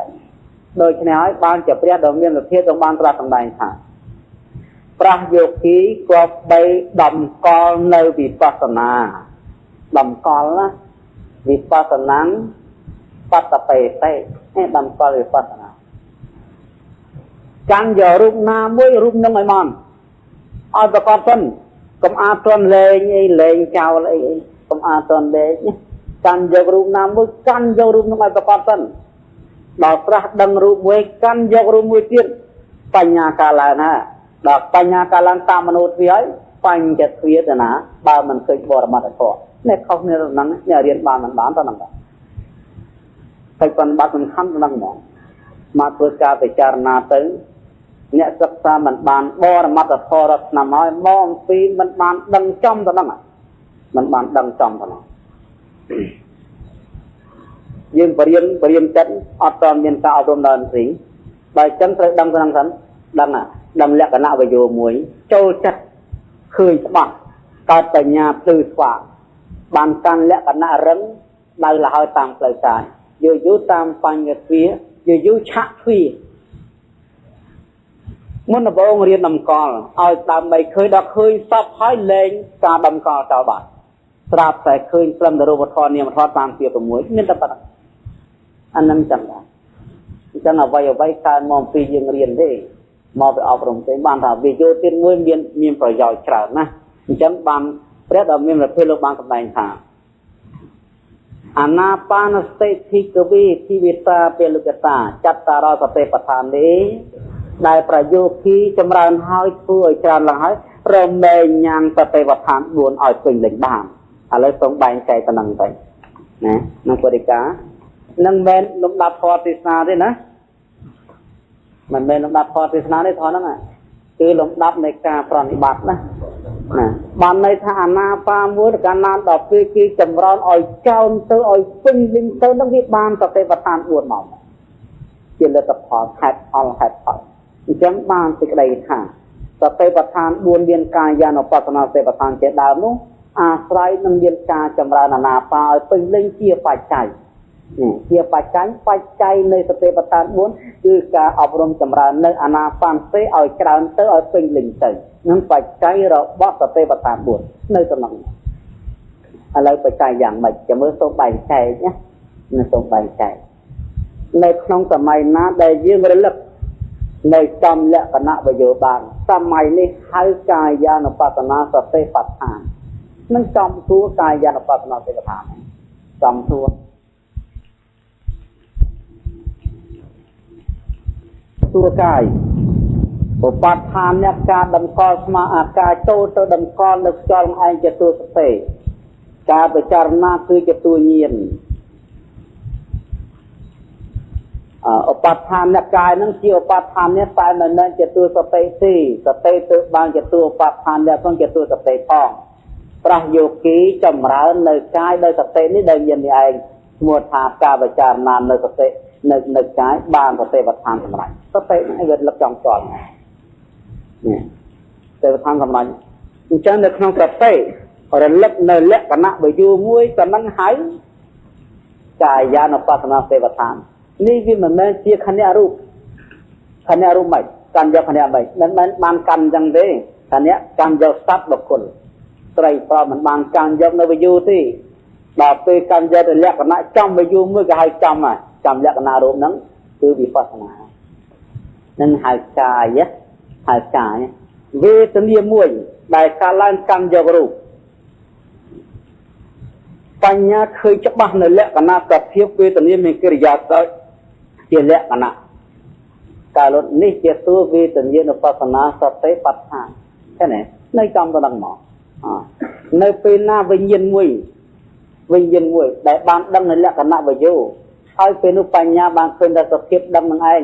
โดยเฉพาะบางจะเปรียบดอกเบี้ยประเทศตรงบางตราต่างใดค่ะประโยคที่ก็ไปดำกอลในวิปัสสนาดำกอลนะวิปัสสนาปัตตะเปเต้ให้ดำกอลวิปัสสนาการย่อรูปนามด้วยรูปน้องไอ้มันเอาประกอบต้นกำอาตอนเลยเจ้าเลยกำอาตอนเลยการยกรูปนามด้วยการยกรูปน้องไอ้ประกอบต้นดอกประดังรูปไว้การยกรูปไว้เตี้ยปัญญากาลานะดอกปัญญากาลังตามมนุษย์วิไอปัญญาเสียนะบามันเคยบอระมาตะกอเนี่ยเขาเนี่ยนั้นเนี่ยเรียนบามันบ้านตอนนั้นใครเป็นบามันขั้นตอนนั้นหมอมาตัวการไปจารณาตึงเนี่ยศึกษามันบานบอระมาตะกอรัตนามอยมองปีมันบานดังจอมตอนนั้นมันบานดังจอมตอนนั้นยังเปลี่ยนจันอัตตามยังกาอารมณ์ดันสิใบจันทร์ดังตอนนั้นดังดำเล็กหน้าไปโยมวยโจจัดเคยสบักการปัญญาปลื้มว่าบางการเล็กหน้าเริงได้ละหอยตามปลายสายอยู่ตามปัญญาเสียอยู่ชักฟีมุนบองเรียนนำกอลเอาตามไปเคยดักเคยซับให้เลงการดำกอลชาวบ้านตราบแต่เคยกลัมดารุบทอนเนี่ยมาทอดตามเสียตัวมวยนี่แต่ปะอันนั้นจำได้จังเอาไว้การมองปียังเรียนได้มองไปออกโรงเรียนบ้านเราวิโยตินมวยมีประโยชน์ฉลาดนะจังบางเรื่องเรามีแบบเพื่อเราบางกำลังค่ะอานาปานสติทิกวีทิวิตาเปลุกตาจัตตารสเตปทานนี้ได้ประโยชน์ที่จำรานหายช่วยจานหลังหายเราเมย์ยังสเตปทานบวนอ่อยเป็นเหล็กบ้างอะไรสงใบใจตะนังไปนะนักบริการนังเบนลมดับพอติสนาด้วยนะมันเป็นลมดับพอติสนาได้ทอนั่นแหละคือลมดับในการปฏิบัตินะบางในฐานะปามวุฒิการนานดอกคือจำรอนอ่อยเจ้าเตออ่อยปิ้งลิงเตอต้องที่บานสเตปทานบวนหม่อมเจริญตพอแฮดอลแฮดพอจังบานสิกใดค่ะสเตปทานบวนเรียนกายานปัสนาสเตปทานเจดาวนุอาศัยนังเรียนกาจำรานนาปาปิ้งลิงเชี่ยปัจจัยเกี่ยวปัจจัยในสเตปทานบุญคือการอบรมจำราในอนาปานเตเอากลางเตเอาเป็นลิงเตนั้นปัจจัยเราบอกสเตปทานบุญในตำแหน่งอะไรปัจจัยอย่างไรจะเมื่อทรงใบใจเนี่ยในทรงใบใจในครองสมัยนั้นได้ยื่นระลึกในจำและคณะวิโยบาลสมัยนี้ให้กายานปัสนาสเตปทานนั่นจำตัวกายานปัสนาสเตปทานจำตัวกาย បបឋានអ្នកការដំកល់ស្មាអាការចូលទៅដំកល់នៅខ្យល់ឯងជាទួសតិការពិចារណាគឺជាទួញៀនឧបដ្ឋានអ្នកកាយនឹងជាឧបដ្ឋាននេះតែមិនមែនជាទួសតិទេសតិទៅបានជាទួឧបដ្ឋាននេះផងជាទួសតិផងប្រះយោគីចម្រើននៅកាយដោយសតិនេះដោយញាណនេះឯងឈ្មោះថាការពិចារណានៅសតិនៅកាយបានសតិប្បដ្ឋានសម្រាប់សតិនេះវាលឹកចំជាប់នេះសតិប្បដ្ឋានសម្រាប់អញ្ចឹងនៅក្នុងសតិរលឹកនៅលក្ខណៈវយោមួយក៏នឹងហៅកាយានុបស្សនាសតិប្បដ្ឋាននេះវាមិនមែនជាខណៈរូបមិនកាន់យកខណៈមិនមិនបានកាន់អញ្ចឹងទេខណៈកាន់យកសត្វបុគ្គលត្រីប្រមិនបានកាន់យកនៅវយោទេដល់ពេលកាន់យកលក្ខណៈចំវយោមួយក៏ហៅចំហើយចំលក្ខណៈរូបហ្នឹងគឺវិបស្សនានឹងហៅកាយហៅកាយវេទនាមួយដែលកាលឡើងកាន់យករូបបញ្ញាឃើញច្បាស់នៅលក្ខណៈសភាពវេទនាមានកិរិយាទៅជាលក្ខណៈកាលនេះជាតួវេទនានុបស្សនាសតិបដ្ឋានឃើញទេនៅចំទៅដល់មកនៅពេលណាវិញ្ញាណមួយដែលបានដឹងនៅលក្ខណៈវយោហើយពេលនោះបញ្ញាបានឃើញដល់សភាពដឹងនឹងឯង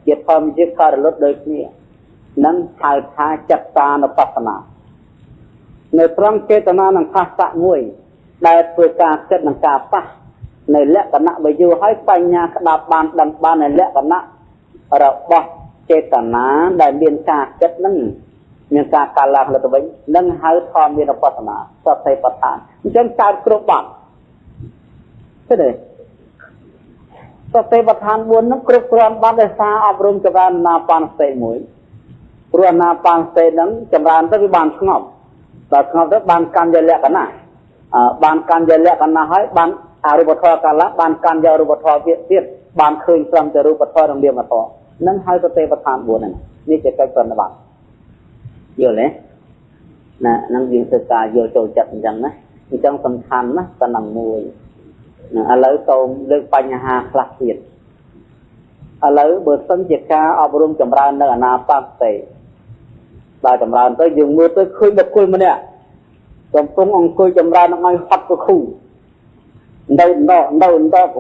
ជាធម្មជាតិក៏រលត់ដូចគ្នានឹងហៅថាចិត្តតានុបស្សនានៅត្រង់ចេតនានឹងផាសៈមួយដែលធ្វើការគិតនឹងការប៉ះនៅលក្ខណៈវយោហើយបញ្ញាក្តាប់បានដឹងបាននៅលក្ខណៈរបស់ចេតនាដែលមានការគិតនឹងមានការកាលឡើងទៅវិញនឹងហៅធម្មមានឧបស្សនាសតិប្បដ្ឋានអញ្ចឹងកើតគ្រប់បាត់ឃើញទេសតិប្បដ្ឋាន4នឹងគ្រប់គ្រាន់បាត់ដោយសារអប់រំចម្រើនអាណាបានសតិមួយព្រោះអាណាបានសតិនឹងចម្រើនទៅវាបានស្ងប់ដល់ស្ងប់ទៅបានកម្មយលក្ខណៈបានកម្មយលក្ខណៈហើយបានអរូបធម៌កាលបានកម្មយរូបធម៌ទៀតបានឃើញត្រឹមតែរូបធម៌និងនាមធម៌នឹងហៅសតិប្បដ្ឋាន4ហ្នឹងនេះជាកិច្ចប្រតិបត្តិយល់ទេណានឹងយើងធ្វើការយល់ចូលចិត្តអញ្ចឹងណាអញ្ចឹងសំខាន់ណាស់តំណមួយឥឡូវសូមលើកបញ្ហាខ្លះទៀតឥឡូវបើសិនជាការអប់រំចម្រើននៅអាណាបសតិដល់ចម្រើនទៅយើងមើលទៅឃើញបុគ្គលម្នាក់កំពុងអង្គុយចម្រើននឹងឲ្យហត់គូនៅក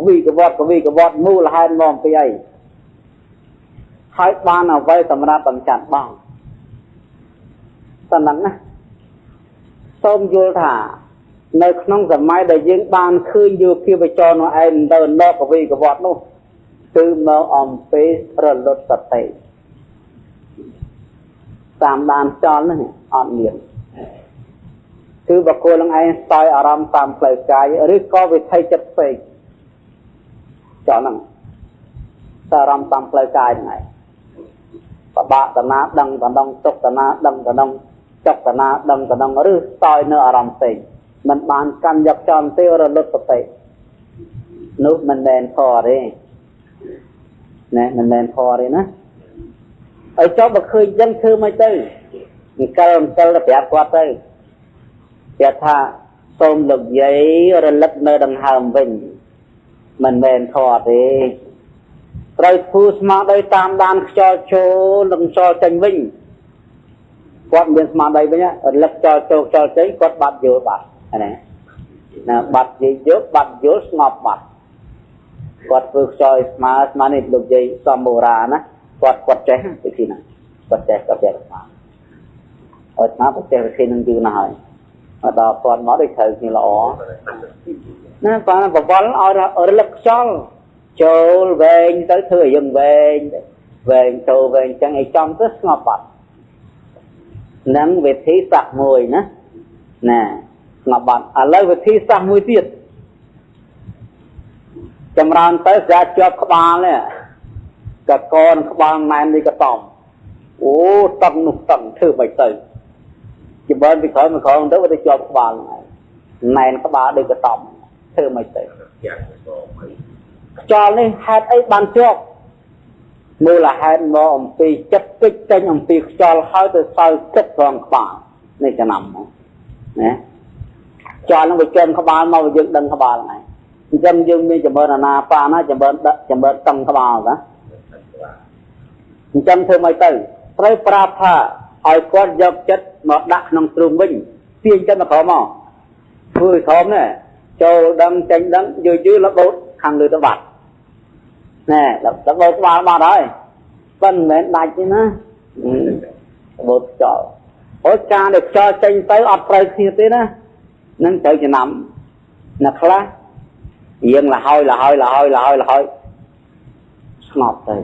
វីកវត្តមូលហេតុមកពីអីហើយបានអ្វីសម្រាប់បញ្ចាត់បងតែហ្នឹងណាសូមយល់ថានៅក្នុងសម័យដែលយើងបានឃើញយោគីវចរនោះឯងនៅកវីកវត្តនោះគឺមកអំពីរលត់សតិតាមដានចោលហ្នឹងអត់មានគឺបុគ្គលនឹងឯងស្ទាយអារម្មណ៍តាមផ្លូវកាយឬក៏វិថីចិត្តផ្សេងចោលហ្នឹងស្ទាយអារម្មណ៍តាមផ្លូវកាយហ្នឹងឯងបបាក់តណាដឹងតណ្ដងទុកតណាដឹងតណ្ដងចុកតណាដឹងតណ្ដងឬស្ទាយនៅអារម្មណ៍ផ្សេងមិនបានកាន់យកចោលទេរលត់សតិនោះមិនមែនធរទេណែមិនមែនធរទេណាឲ្យចុះបើឃើញយ៉ាងធ្វើមិនទៅអង្គលទៅប្រាប់គាត់ទៅគេថាសូមលោកយាយរលឹកនៅដង្ហើមវិញមិនមែនធរទេត្រូវធ្វើស្មារតីតាមដានខ្យល់ចូលនិងខ្យល់ចេញវិញគាត់មានស្មារតីវិញរលឹកខ្យល់ចូលខ្យល់ចេញគាត់បាត់យល់បាត់ណាបាត់និយាយបាត់យល់ស្ងប់បាត់គាត់ធ្វើខ្យល់ស្មានេះលោកយាយសំបូរាណាគាត់ចេះវិធីហ្នឹងគាត់ចេះក៏ចេះស្មាអត់ស្មាគាត់ចេះវិធីហ្នឹងយូរណាស់ហើយដល់គាត់មកដូចត្រូវគ្នាល្អណាបានបវល់ឲ្យរលឹកខ្យល់ចូលវែងទៅធ្វើឲ្យយើងវែងចូលវែងចឹងឲ្យចំទៅស្ងប់បាត់នឹងវិធីសាស្ត្រមួយណាស្ងប់បាត់ឥឡូវវិធីសាស្ត្រមួយទៀតចម្រើនទៅស្អាតជាប់ក្បាលនេះកកនឹងក្បាលណែននេះក៏តំអូតឹងនោះតឹងធ្វើមិនទៅជាបើពីក្រោយមកក្រោយទៅវាទៅជាប់ក្បាលណែនក្បាលដូចក៏តំធ្វើមិនទៅខ្យល់នេះហេតុអីបានជាប់មូលហេតុមកអំពីចិត្តពេចចេញអំពីខ្យល់ហើយទៅសើចិត្តត្រង់ក្បាលនេះចំណាំណាខ្យល់នឹងវាចេញក្បាលមកយើងដឹងក្បាលហ្នឹងអញ្ចឹងយើងមានចម្រើនអាណាបាណាចម្រើនតឹងក្បាលណាអញ្ចឹងធ្វើមិនទៅ ត្រូវប្រាប់ថាឲ្យគាត់យកចិត្តមកដាក់ក្នុងទ្រូងវិញទាញចិត្តមកក្រោមមកធ្វើឲ្យក្រោមនេះចូលដឹងចេញដឹងយឺរបូតខាងលើទៅបាត់ណែរបូតក្បាលបាត់ហើយប៉ុន្តែមិនដាច់ទេណារបូតចោលអូការដែលខ្យល់ចេញទៅអត់ត្រូវគ្នាទេណានឹងត្រូវចំណាំអ្នកខ្លះរៀងលហើយស្ងប់ទៅ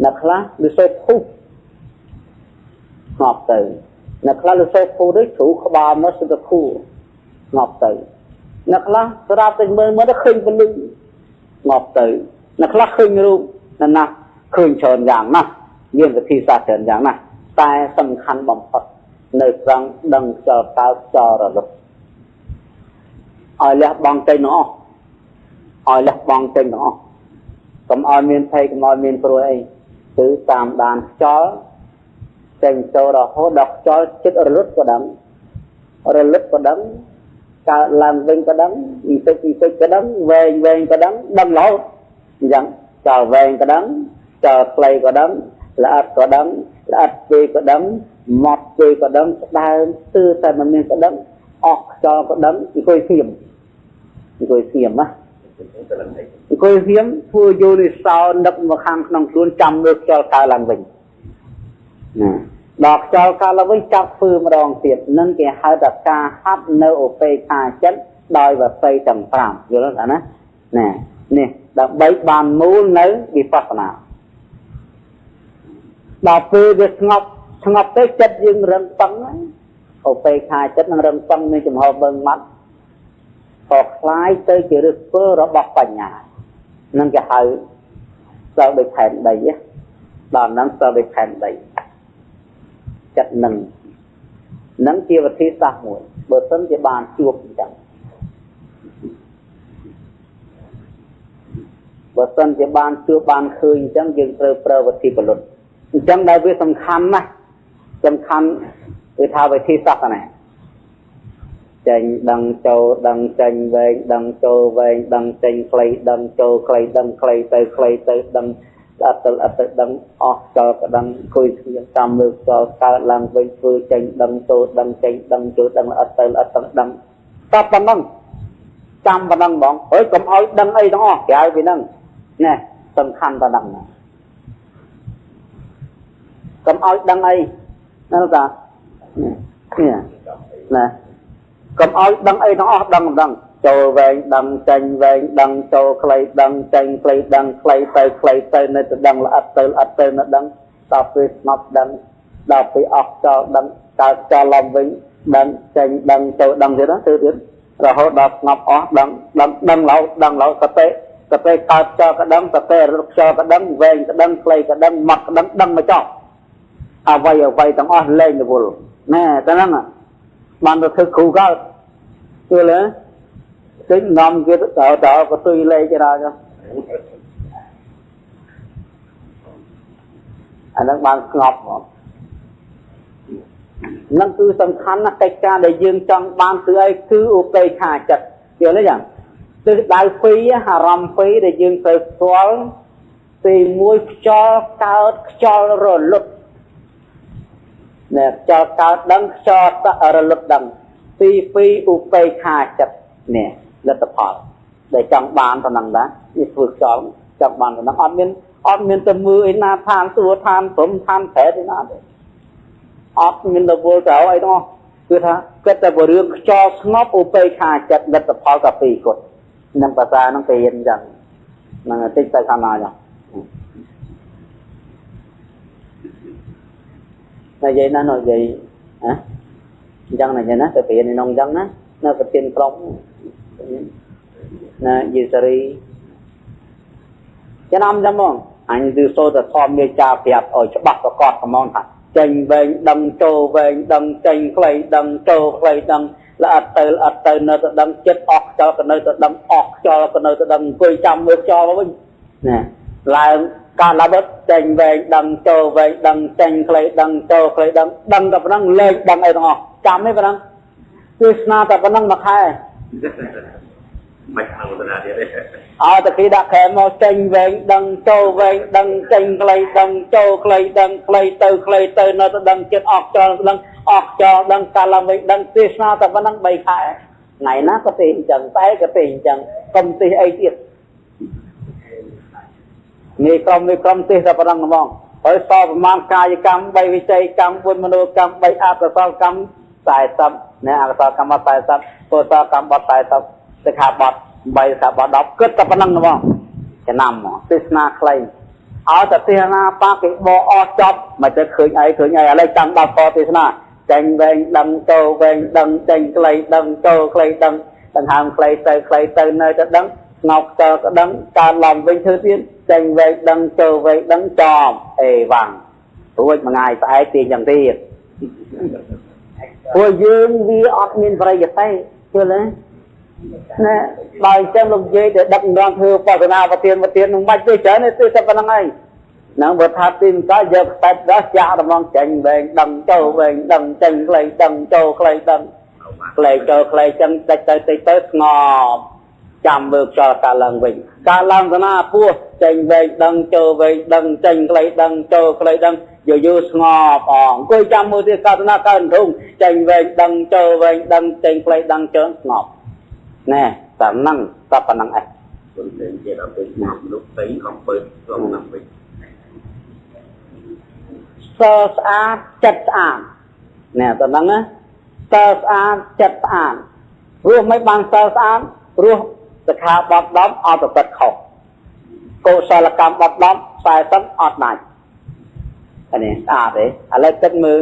អ្នកខ្លះលឺសូរភុះស្ងប់ទៅអ្នកខ្លះលឺសូរភុះដូចជ្រូកក្បាលមកសុទ្ធភុះស្ងប់ទៅអ្នកខ្លះស្រាប់តែមើលទៅឃើញពលឹងស្ងប់ទៅអ្នកខ្លះឃើញរូបណាស់ឃើញច្រើនយ៉ាងណាស់មានវិធីសាស្ត្រច្រើនយ៉ាងណាស់តែសំខាន់បំផុតនៅត្រង់ដឹងចោលតើចោលរលត់ឲ្យលះបង់ចេញទាំងអស់ឲ្យលះបង់ចេញទាំងអស់កុំឲ្យមានភ័យកុំឲ្យមានព្រួយអីគឺតាមដានខ្យល់ចេញចូលរហូតដល់ខ្យល់ចិត្តរលត់ក៏ដឹងកើតឡើងវិញក៏ដឹងបន្តិចក៏ដឹងវែងក៏ដឹងរហូតអញ្ចឹងចោលវែងក៏ដឹងចោលខ្លីក៏ដឹងល្អិតក៏ដឹងល្អិតពេកក៏ដឹងម៉ត់ពេកក៏ដឹងស្ដើងស្ទើរតែមិនមានក៏ដឹងអស់ខ្យល់ក៏ដឹងអង្គុយស្ងៀមណាអង្គុយស្ងៀមធ្វើយោនិសោនឹកមកខាងក្នុងខ្លួនចាំមើលខ្យល់កើតឡើងវិញណាដល់ខ្យល់កើតឡើងវិញចាប់ធ្វើម្ដងទៀតនឹងគេហៅថាការហាត់នៅឧបេក្ខាចិត្តដោយវស័យទាំង5យល់ទេណានេះដើម្បីបានមូលនៅវិបស្សនាដល់ពេលវាស្ងប់ទៅចិត្តយើងរឹងប៉ឹងឧបេក្ខាចិត្តនឹងរឹងប៉ឹងមានចំហបឹងម៉ាត់ក៏คล้ายទៅជាឫសគល់របស់បញ្ញានឹងគេហៅស្ទើរដូចផែនដីដល់នឹងស្ទើរដូចផែនដីចិត្តនឹងជាវិធីសាស្ត្រមួយបើសិនជាបានជួបអញ្ចឹងបើសិនជាបានជួបបានឃើញអញ្ចឹងយើងត្រូវប្រើវិធីពលុតអញ្ចឹងដែលវាសំខាន់ណាស់គឺថាវិធីសាស្ត្រណាចេញដឹងចូលដឹងចេញវែងដឹងចូលវែងដឹងចេញខ្លីដឹងចូលខ្លីដឹងខ្លីទៅខ្លីទៅដឹងអត់ទៅដឹងអស់ចូលក៏ដឹងគួយស្ងៀមតាមលើចូលកើតឡើងវិញធ្វើចេញដឹងចូលដឹងចេញដឹងចូលដឹងអត់ទៅដឹងតបប៉ុណ្ណឹងចាំប៉ុណ្ណឹងហ្មងហើយកុំឲ្យដឹងអីទាំងអស់ក្រៅពីហ្នឹងណែសំខាន់ប៉ុណ្ណឹងកុំឲ្យដឹងអីណាតាណាកុំឲ្យដឹងអីទាំងអស់ដឹងចូលវែងដឹងចេញវែងដឹងចូលខ្លីដឹងចេញខ្លីដឹងខ្លីទៅនៅទៅដឹងល្អិតទៅនៅដឹងដល់ពេលស្ងប់ដឹងដល់ពេលអស់ចោលដឹងកើតចោលឡើងវិញដឹងចេញដឹងចូលដឹងទៀតរហូតដល់ស្ងប់អស់ដឹងឡូវសតិកើតចោលក៏ដឹងសតិរត់ចោលក៏ដឹងវែងក៏ដឹងខ្លីក៏ដឹងម៉ត់ក៏ដឹងមកចោលអ្វីទាំងអស់លែងរវល់ណែតែហ្នឹងបានទៅធ្វើគ្រូកើតយល់ទេទិញនាំគេទៅក៏ទុយលេខដល់ចឹងអាហ្នឹងបានស្ងប់ហ្នឹងគឺសំខាន់ណាស់កិច្ចការដែលយើងចង់បានគឺអីគឺឧបេក្ខាចិត្តយល់ទេចឹងទិសដៅពីរអារម្មណ៍ពីរដែលយើងត្រូវស្គាល់ទី1ខ្យល់កើតខ្យល់រលត់ណែខ្យល់កើតដឹងខ្យល់រលត់ដឹងទី2ឧបេក្ខាចិត្តនេះលទ្ធផលដែលចង់បានប៉ុណ្ណឹងដែរនេះធ្វើខ្យល់ចង់បានប៉ុណ្ណឹងអត់មានទៅមើលឯណាឋានសួគ៌ឋានព្រំឋានប្រែទេណាទេអត់មានទៅវល់ទៅអីទាំងអស់គឺថាគិតតែពីរឿងខ្យល់ស្ងប់ឧបេក្ខាចិត្តលទ្ធផលក៏ពីរគត់នឹងភាសាហ្នឹងគេរៀនអញ្ចឹងហ្នឹងតិចទៅខាងណាចឹងនិយាយណានិយាយអញ្ចឹងណាទៅរៀននៅក្នុងអញ្ចឹងណានៅប្រធានក្រុមណាយេសារីចំណាំចាំមកអញគឺសូត្រធម៌មេចាប្រាប់ឲ្យច្បាស់ប្រកបហ្មងថាចេញវែងដឹងចូលវែងដឹងចេញខ្លីដឹងចូលខ្លីដឹងល្អិតទៅនៅទៅដឹងចិត្តអស់ខ្យល់ក៏នៅទៅដឹងអស់ខ្យល់ក៏នៅទៅដឹងអង្គុយចាំមើលខ្យល់វិញណាឡើងការឡាបត់ចេញវែងដឹងចូលវែងដឹងចេញខ្លីដឹងចូលខ្លីដឹងតែប៉ុណ្ណឹងលេខដឹងអីទាំងអស់ចាំទេប៉ុណ្ណឹងគឺស្នាតែប៉ុណ្ណឹងមួយខែ mạch hàng của thế đấy từ khi đã khẽ một tranh về đằng châu về đằng tranh clay đằng châu clay từ nó đằng chết ọc cho đằng cả làm việc đằng Krishna ta vẫn đang bày khai ngày nó có tiền chẳng tay cái tiền chẳng công ty ấyទៀតnghề công ty ta vẫn đang mong ở sauประมาณ កាយកម្ម 3 វិច័យកម្ម 4 មនោកម្ម 3 អកុសលកម្ម 40 អកុសលកម្ម 40 កុសលកម្ម 40 សិក្ខាបទ 8 សិក្ខាបទ 10 គិតតែប៉ុណ្្នឹងហ្មងចំណាំទេសនាខ្លីឲ្យតែទេសនាបាកិបអស់ចប់មិនទៅឃើញអីឥឡូវចាំដល់តទេសនាចេញវែងដឹងចូលវែងដឹងចេញខ្លីដឹងចូលខ្លីដឹងដង្ហើមខ្លីទៅនៅទៅដឹងស្ងោកទៅក៏ដឹងការឡំវិញធ្វើទៀតចេញវែងដឹងចូលវែងដឹងចំអេវ៉ាំងរួចមួយថ្ងៃស្អែកទីយ៉ាងទៀតពួកយើងវាអត់មានប្រយោជន៍ទេឃើញទេណាបើអញ្ចឹងលោកនិយាយទៅដឹកនាំធ្វើបស្សនាប្រទាននឹងបាច់ទេច្រើនទេតែប៉ុណ្្នឹងហើយនឹងបើថាទីមិនក៏យកខ្សាច់ដោះចាក់រំងចេញវែងដឹងចូលវែងដឹងចេញខ្លីដឹងចូលខ្លីដឹងខ្លីចូលខ្លីចឹងតិចទៅស្ងប់ចាំមើលចោលការឡើងវិញការឡើងសនាពោះចេញវែងដឹងចូលវែងដឹងចេញខ្លីដឹងចូលខ្លីដឹងយូរស្ងប់អង្គុយចាំមើលទៀតការសនាកើនធំចេញវែងដឹងចូលវែងដឹងចេញខ្លីដឹងជើងស្ងប់ណែតែហ្នឹងតែប៉ុណ្្នឹងឯងគុណទេជាដល់ពេលមនុស្សពេញអំពើក្នុងណាំវិញសស្អាតចិត្តស្អាតណែតែហ្នឹងណាសស្អាតចិត្តស្អាតរស់មិនបានសស្អាតរស់សិក្ខាបទ10អត់ប្រព្រឹត្តខុសកុសលកម្មបទ10 40អត់ដាច់នេះស្អាតទេឥឡូវគិតមើល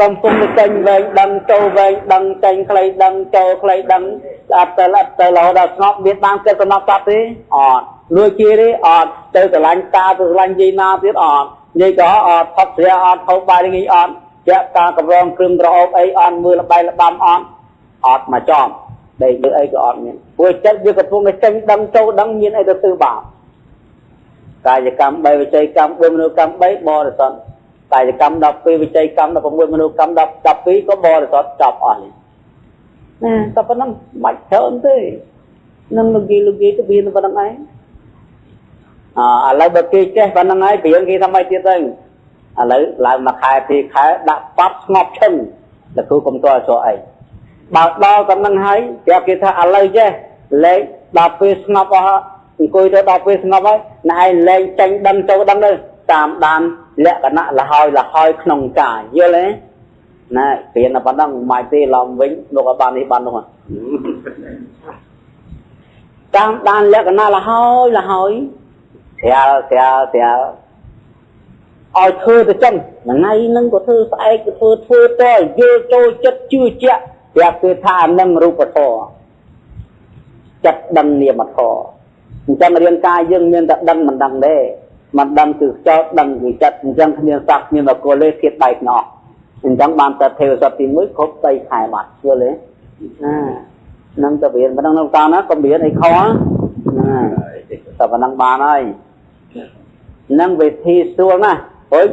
កំពុងចេញវែងដឹងចូលវែងដឹងចេញខ្លីដឹងចូលខ្លីដឹងស្អាតទៅរហូតដល់ស្ងប់មានបានគិតកំណត់ស្អាតទេអត់លួចជាទេអត់ទៅស្រឡាញ់តាទៅស្រឡាញ់យាយណាទៀតអត់និយាយក៏អត់ផុតស្រាអត់ហូបបាយងាយអត់ជាការកម្រងគ្រឿងក្រអូបអីអត់មើលល្បែងល្បាំអត់មកចំដេកលើអីក៏អត់មានព្រោះចិត្តវាកំពុងតែចេញដឹងចូលដឹងមានអីទៅបាបកាយកម្ម 3 វិច័យកម្ម 4 មនោកម្ម 3 បរិសុទ្ធកាយកម្ម 12 វិច័យកម្ម 16 មនោកម្ម 12 ក៏បរិសុទ្ធចប់អស់នេះណាតែប៉ុណ្ណឹងបាច់ច្រើនទេនឹងលោកយាយទៅវាប៉ុណ្ណឹងឯងឥឡូវបើគេចេះប៉ុណ្ណឹងហើយព្រៀងគេថាម៉េចទៀតទៅឥឡូវឡើងមួយខែពីរខែដាក់ប៉ាប់ស្ងប់ឈឹងលោកគ្រូកុំតើចោះអីបើដល់ប៉ុណ្ណឹងហើយប្រាប់គេថាឥឡូវចេះលេខដល់ពេលស្ងប់អស់អង្គុយទៅដល់ពេលស្ងប់ហើយណែឯងលេងចេញដឹងចូលដឹងទៅតាមដានលក្ខណៈលហើយក្នុងកាយយល់ទេណែព្រៀនតែប៉ុណ្ណឹងមិនទេឡំវិញលោកឲ្យបាននេះបាននោះតាមដានលក្ខណៈលហើយស្រាលឲ្យធ្វើទៅចឹងថ្ងៃហ្នឹងក៏ធ្វើស្អែកក៏ធ្វើតយល់ចូលចិត្តជឿជាក់ប្រាប់គេថានឹងរូបធម៌ចិត្តដឹងនាមធម៌អញ្ចឹងរាងកាយយើងមានតែដឹងមិនដឹងទេមិនដឹងគឺចោតដឹងគឺចិត្តអញ្ចឹងគ្មានសក្តិមានបកលទេធៀបបែកណោះអញ្ចឹងបានតែទេវសត្វទី1គ្រប់3ខែបាត់យល់ទេនឹងទៅរៀនមិនដឹងតាមណាក៏មានអីខណាតែប៉ុណ្ណឹងបានហើយនឹងវិធីសួរណាហុយ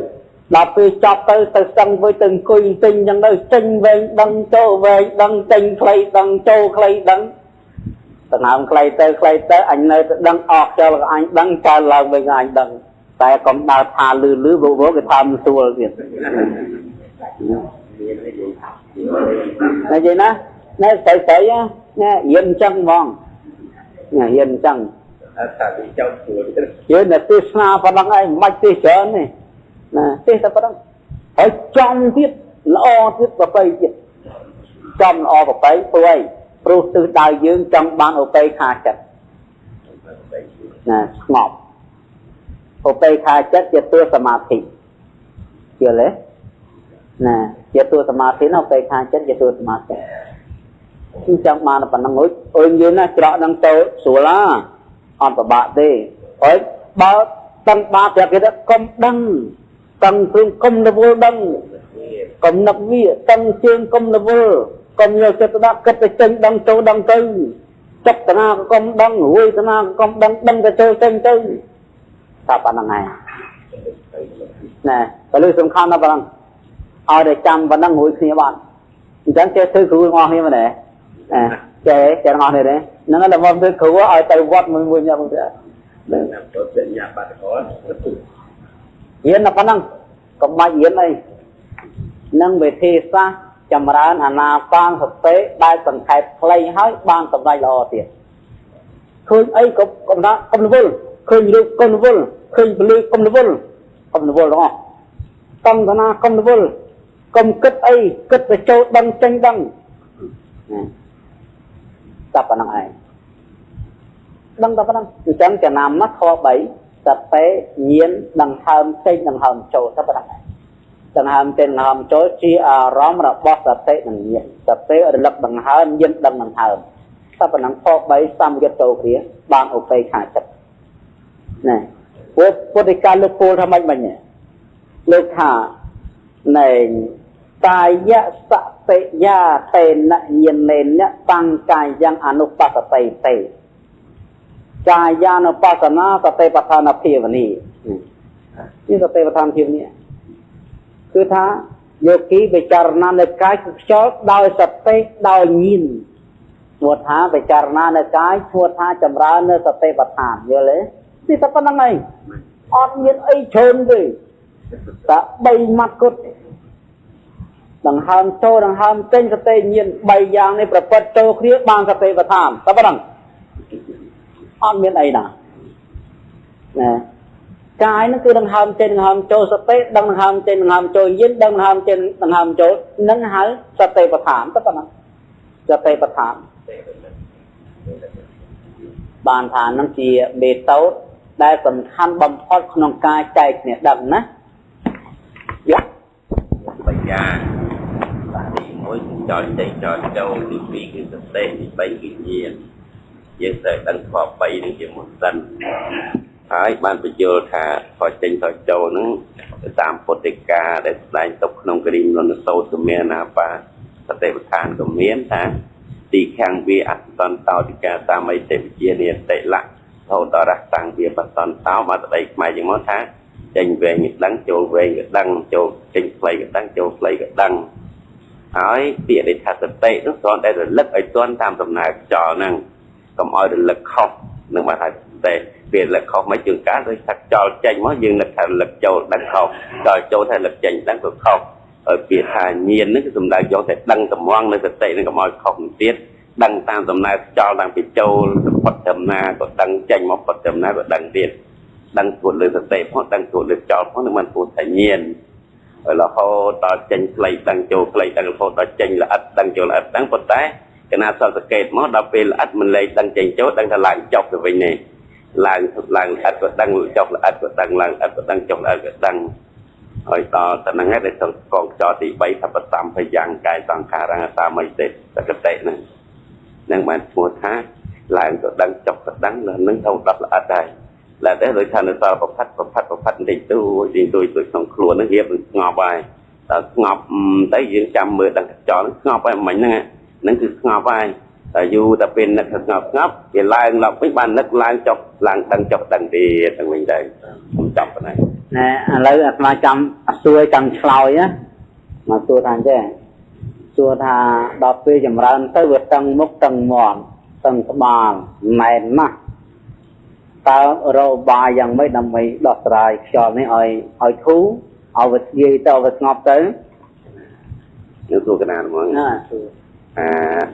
ដល់ពេលចប់ទៅស្ទឹងវិញទៅអង្គុយទិញអញ្ចឹងទៅចេញវែងដឹងចូលវែងដឹងចេញខ្លីដឹងចូលខ្លីដឹងដង្ហើមខ្លីទៅអញនៅទៅដឹងអស់ចូលអញដឹងចោលឡើងវិញអញដឹងតែកុំដើរថាលឺវគេថាមិនស្រួលទៀតនិយាយណាណែស្រីណែរៀនអញ្ចឹងហ្មងរៀនអញ្ចឹងថាវាចោលស្រួលយើងតែទេសនាប៉ុណ្ណឹងឯងមិនបាច់ទេសច្រើនទេណាទេសតែប៉ុណ្ណឹងហើយចំទៀតល្អទៀតប្របីទៀតចំល្អប្របីព្រោះអីព្រោះទិសដៅយើងចង់បានឧបេក្ខាចិត្តណាស្ងប់ឧបេក្ខាចិត្តជាតួសមាធិយល់ទេណាជាតួសមាធិណាឧបេក្ខាចិត្តជាតួសមាធិខ្ញុំចង់បានប៉ុណ្ណឹងអុយយើងណាច្រកនឹងទៅស្រួលអត់ពិបាកទេហើយបើតាំងបាបប្រាប់គេថាកុំដឹងតាំងព្រឹងកុំរវល់ដឹងកុំនឹកវាតាំងជើងកុំរវល់កុំយកចិត្តដាក់គិតទៅចេញដឹងចូលដឹងទៅចិត្តតាកុំដឹងរួយតាកុំដឹងទៅចូលចេញទៅថាប៉ុណ្្នឹងហើយណែក៏លើសំខាន់ណាស់ប៉ុណ្ណឹងឲ្យតែចាំប៉ុណ្្នឹងរួយគ្នាបានអញ្ចឹងចេះធ្វើគ្រូទាំងអស់គ្នាមែនទេចេះទាំងអស់គ្នាទេ nó là mong tôi cứu ở tay vót mình vui nhau vậy làm tốt chuyện nhà bạn có yến là năng còn mai yến này năng về thi xa chầm ra na bang thực tế đại tầng khai play hết bang tầm này là tiền khơi ấy cũng đã không vô khơi được không vô khơi được không vô đúng không không thế nào không vô không kết ấy kết về châu đăng tranh đăng tập vào năng ai đăng tập vào năng từ chẳng cả nam mắt kho bảy tập tế nhiên đằng hầm trên đằng hầm châu tập vào năng đằng hầm trên đằng hầm châu chi róm là bó tập tế đằng nhiên tập tế ở lập đằng hầm nhiên đằng hầm tập vào năng kho bảy xăm cái châu kia ban ok khả chấp này vô thì cả lúc cô tham anh mình nhỉ lúc thả này tài ya sa te ya te na nhiên nên nhá tăng cài yang anupasate te kaya anupasana sate pathana phevaniนี่สติปัฏฐานที่นี้คือถ้าโยคีไปจารณาในกายชอบดาวสติดาวยินหัวท้าไปจารณาในกายหัวท้าจำราในสติปัฏฐานเยอะเลยนี่จะเป็นยังไงอ่อนเย็นไอ้ชนเลยแต่ใบมัดกุดดังหามโตดังหามเต้นสติเย็นใบยางในประเปิดโตเครียดบางสติปัฏฐานแต่เป็นยังอ่อนเย็นไอ้น่ะนะกายนั่นคือดังหามเจนดังหามโจสเตดังหามเจนดังหามโจยินดังหามเจนดังหามโจนั่งหายสเตปฐานก็ปะนะสเตปฐานบานฐานนั่นจีเบตโตได้สำคัญบำพอดขนมกายใจเนี่ยดังนะยะ bây giờ thì mỗi cho chạy cho châu thì vì cái thực tế thì bay cái nhiên với thời đang phò bay đến cái một dân thái ban bây giờ thà phò tranh phò châu nó tam potica để đại tộc nông cái đình nó sâu từ miền nam và thực tế một tháng của miền ta đi khang vi ăn toàn tàu thì cả ta mấy tệp chia liền tệ lặng thâu tao ra tăng vi bắt toàn tàu mà đây mai những món tháng tranh về những đăng châu về những đăng châu tranh play những đăng châu play những đăng hỏi tiền để thật thực tế nó còn đây là lực ở toàn tam tầm này cho năng còn ai được lực không nhưng mà thật tế vì lực không mấy trường cá tôi thật cho tranh mới dừng lực thật lực châu đăng không rồi châu thay lực tranh đăng cực không ở phía hà nhiên nó cái tầm đại do thể đăng tầm hoang nơi thực tế nó còn ai không tiết đăng tam tầm này cho đăng phía châu phật tầm na có đăng tranh móc phật tầm na có đăng tiền đăng tuột lên thực tế hoặc đăng tuột lên cho nó mình tuột thể nhiên rồi là họ ta tranh play đăng châu play đăng họ ta tranh là ắt đăng châu là ắt đăng phật tế cái nào sao thực kẹt nó đập về là ắt mình lấy đăng tranh châu đăng là làng chọc rồi vậy này làng ắt có đăng chọc là ắt có đăng làng ắt có đăng chọc là ắt có đăng rồi ta năng hết để còn cho thì bảy thập tam phải giảng cái toàn khả ra ta mấy tệ là cái tệ này nên mà mua thá làng có đăng chọc có đăng là nâng thâu đập là ắt đây là để rồi thành sao bộc phát thì tôi không khluôn nó hiệp ngọc bài ngọc tới diễn trăm mười đăng cho nó ngọc bài mạnh nè nó cứ ngọc bài tại dù ta bên nó ngọc ngọc thì làng lọc với bàn nó làng chọc đăng thì thằng mình đây không chọc cái này nè lấy mà chăm xuôi chăm soi á mà xuôi thành chứ xuôi thà đọc về chậm ra tới vượt tầng mốc tầng mòn tầng bàn này mà ta rồi bàยังไม่นำไปดอกรายชอบไม่เอาทูเอาไปยีเอาไปงอบtới nếu tôi cái nào mà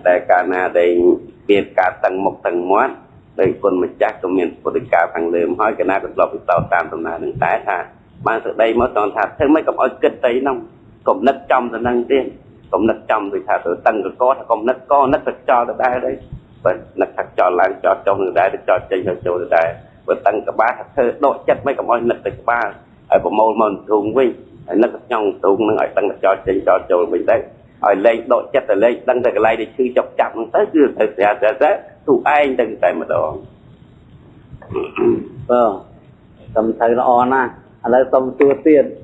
đại ca na đây biệt cả tầng một tầng mót đây con mình chắc trong miền của cả thằng lừa hỏi cái nào cũng lọp cái tàu tam tầm nào đừng tái tha ban từ đây mới toàn thật thế mấy cầm ở kết tây nông cầm nứt trong thì năng tiên cầm nứt trong thì thà từ tầng có cầm nứt có nứt cho được đây đấy và nứt thật cho làng cho trong được đây để cho trên cho chỗ được đây và tầng cả ba thật đội chất mấy cầm ở nứt từ ba ở bộ môn môn thùng với nứt trong thùng nó ở tầng cho trên cho chỗ mình đấy ở lên đội chất ở lên đăng cái này để chơi chọc chặt tới cứ tới tụ ai đừng tại mà đó tầm thời nó na lấy tầm tua tiền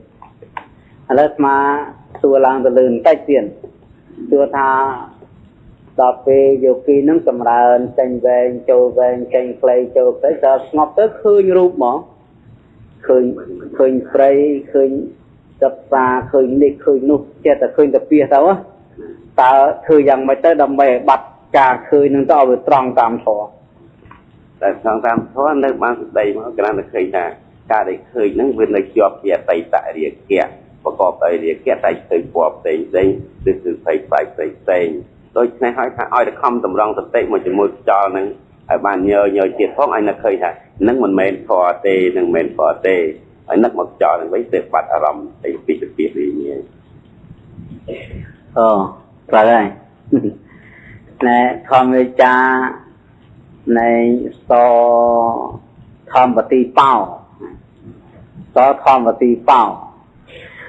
lấy mà tua làng từ lươn tay tiền tua tha đọc về nhiều khi nó cầm ra tranh về châu về tranh play châu tới giờ ngọc tới khơi rụp mà khơi play khơi tập xa khơi đi khơi nút che ta khơi tập bia tao á ta khơi rằng mày tới đầm bè bạch ការឃើញនឹងទៅឲ្យវាត្រង់តាមធម៌ តែត្រង់តាមធម៌នៅបានស្ដីមកគ្រាន់តែឃើញថាការដែលឃើញហ្នឹងវានៅជាប់ជាអតីតរាគៈប្រកបដោយរាគៈតែឃើញពណ៌ផ្សេងផ្សេងឬគឺផ្សេងផ្សេងដូច្នេះហើយថាឲ្យតែខំតម្រង់សតិមកជាមួយខ្យល់ហ្នឹងឲ្យបានញយទៀតផងឲ្យនឹកឃើញថានឹងមិនមែនធម៌ទេនឹងមិនមែនធម៌ទេហើយនឹកមកខ្យល់ហ្នឹងវិញទៅបាត់អារម្មណ៍ទៅពីពីនេះ ត្រូវហើយណែធម្មវិចានៃសធម្មទីបោសធម្មទីបោ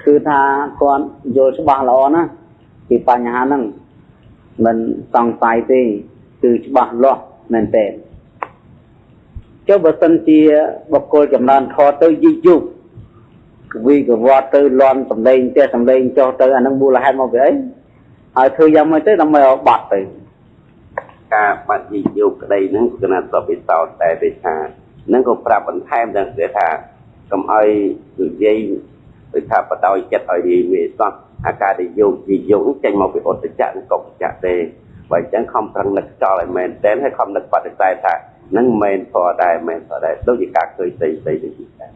គឺថាគាត់យល់ច្បាស់ល្អណាស់ពីបញ្ហាហ្នឹងមិនសង្ស័យទេគឺច្បាស់លាស់មែនទេចុះបើសិនជាបុគ្គលចម្រើនធម៌ទៅយីយូរវិកវត្តទៅលន់សម្លេងផ្ទះសម្លេងចុះទៅអានឹងមូលហេតុមកពីអីហើយធ្វើយ៉ាងម៉េចទៅដើម្បីឲ្យបាត់ទៅការបាត់យីយូរក្តីហ្នឹងគឺណាត់ទៅពិសោធន៍តែទេថានឹងក៏ប្រាប់បន្ថែមដែរគេថាកុំឲ្យនិយាយទៅថាបដោយចិត្តឲ្យរីមេសោះអាការដែលយូរយីយូរចេញមកពីអត្តចៈនិងកុបចៈទេបើអញ្ចឹងខំប្រឹងនឹកចោលឲ្យមែនតែហើយខំនឹកបដិសេធថានឹងមែនធម៌ដែរមែនធម៌ដែរដូចជាការឃើញផ្សេងៗទៅទៀតដែរ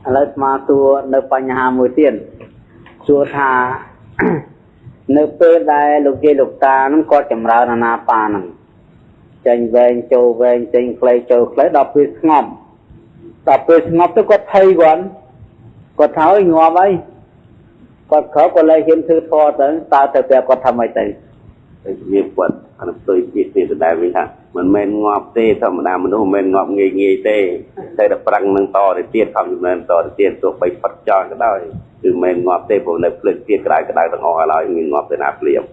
ឥឡូវស្មាតួនៅបញ្ហាមួយទៀតសួរថានៅពេលដែលលោកយាយលោកតានឹងគាត់ចម្រើនអាណាបានឹងចេញវែងចូលវែងចេញខ្លីចូលខ្លីដល់ពេលស្ងប់ទៅគាត់ថៃគាត់ថើយងាប់ហើយគាត់ក្រោកក៏លែងហ៊ានធ្វើធម៌ទៅតើទៅប្រាប់គាត់ថាម៉េចទៅវាគាត់អានោះទៅជាទេដែរវិញថាមិនមែនងាប់ទេធម្មតាមនុស្សមិនមែនងាប់ងាយទេតែតែប្រឹងនឹងតទៅទៀតខំជំនឿតទៅទៀតទោះបីផុតចោលក៏ដោយគឺមិនងាប់ទេព្រោះនៅភ្លើងទៀតក្តៅទាំងអស់ហើយមានងាប់ទៅណាភ្លាម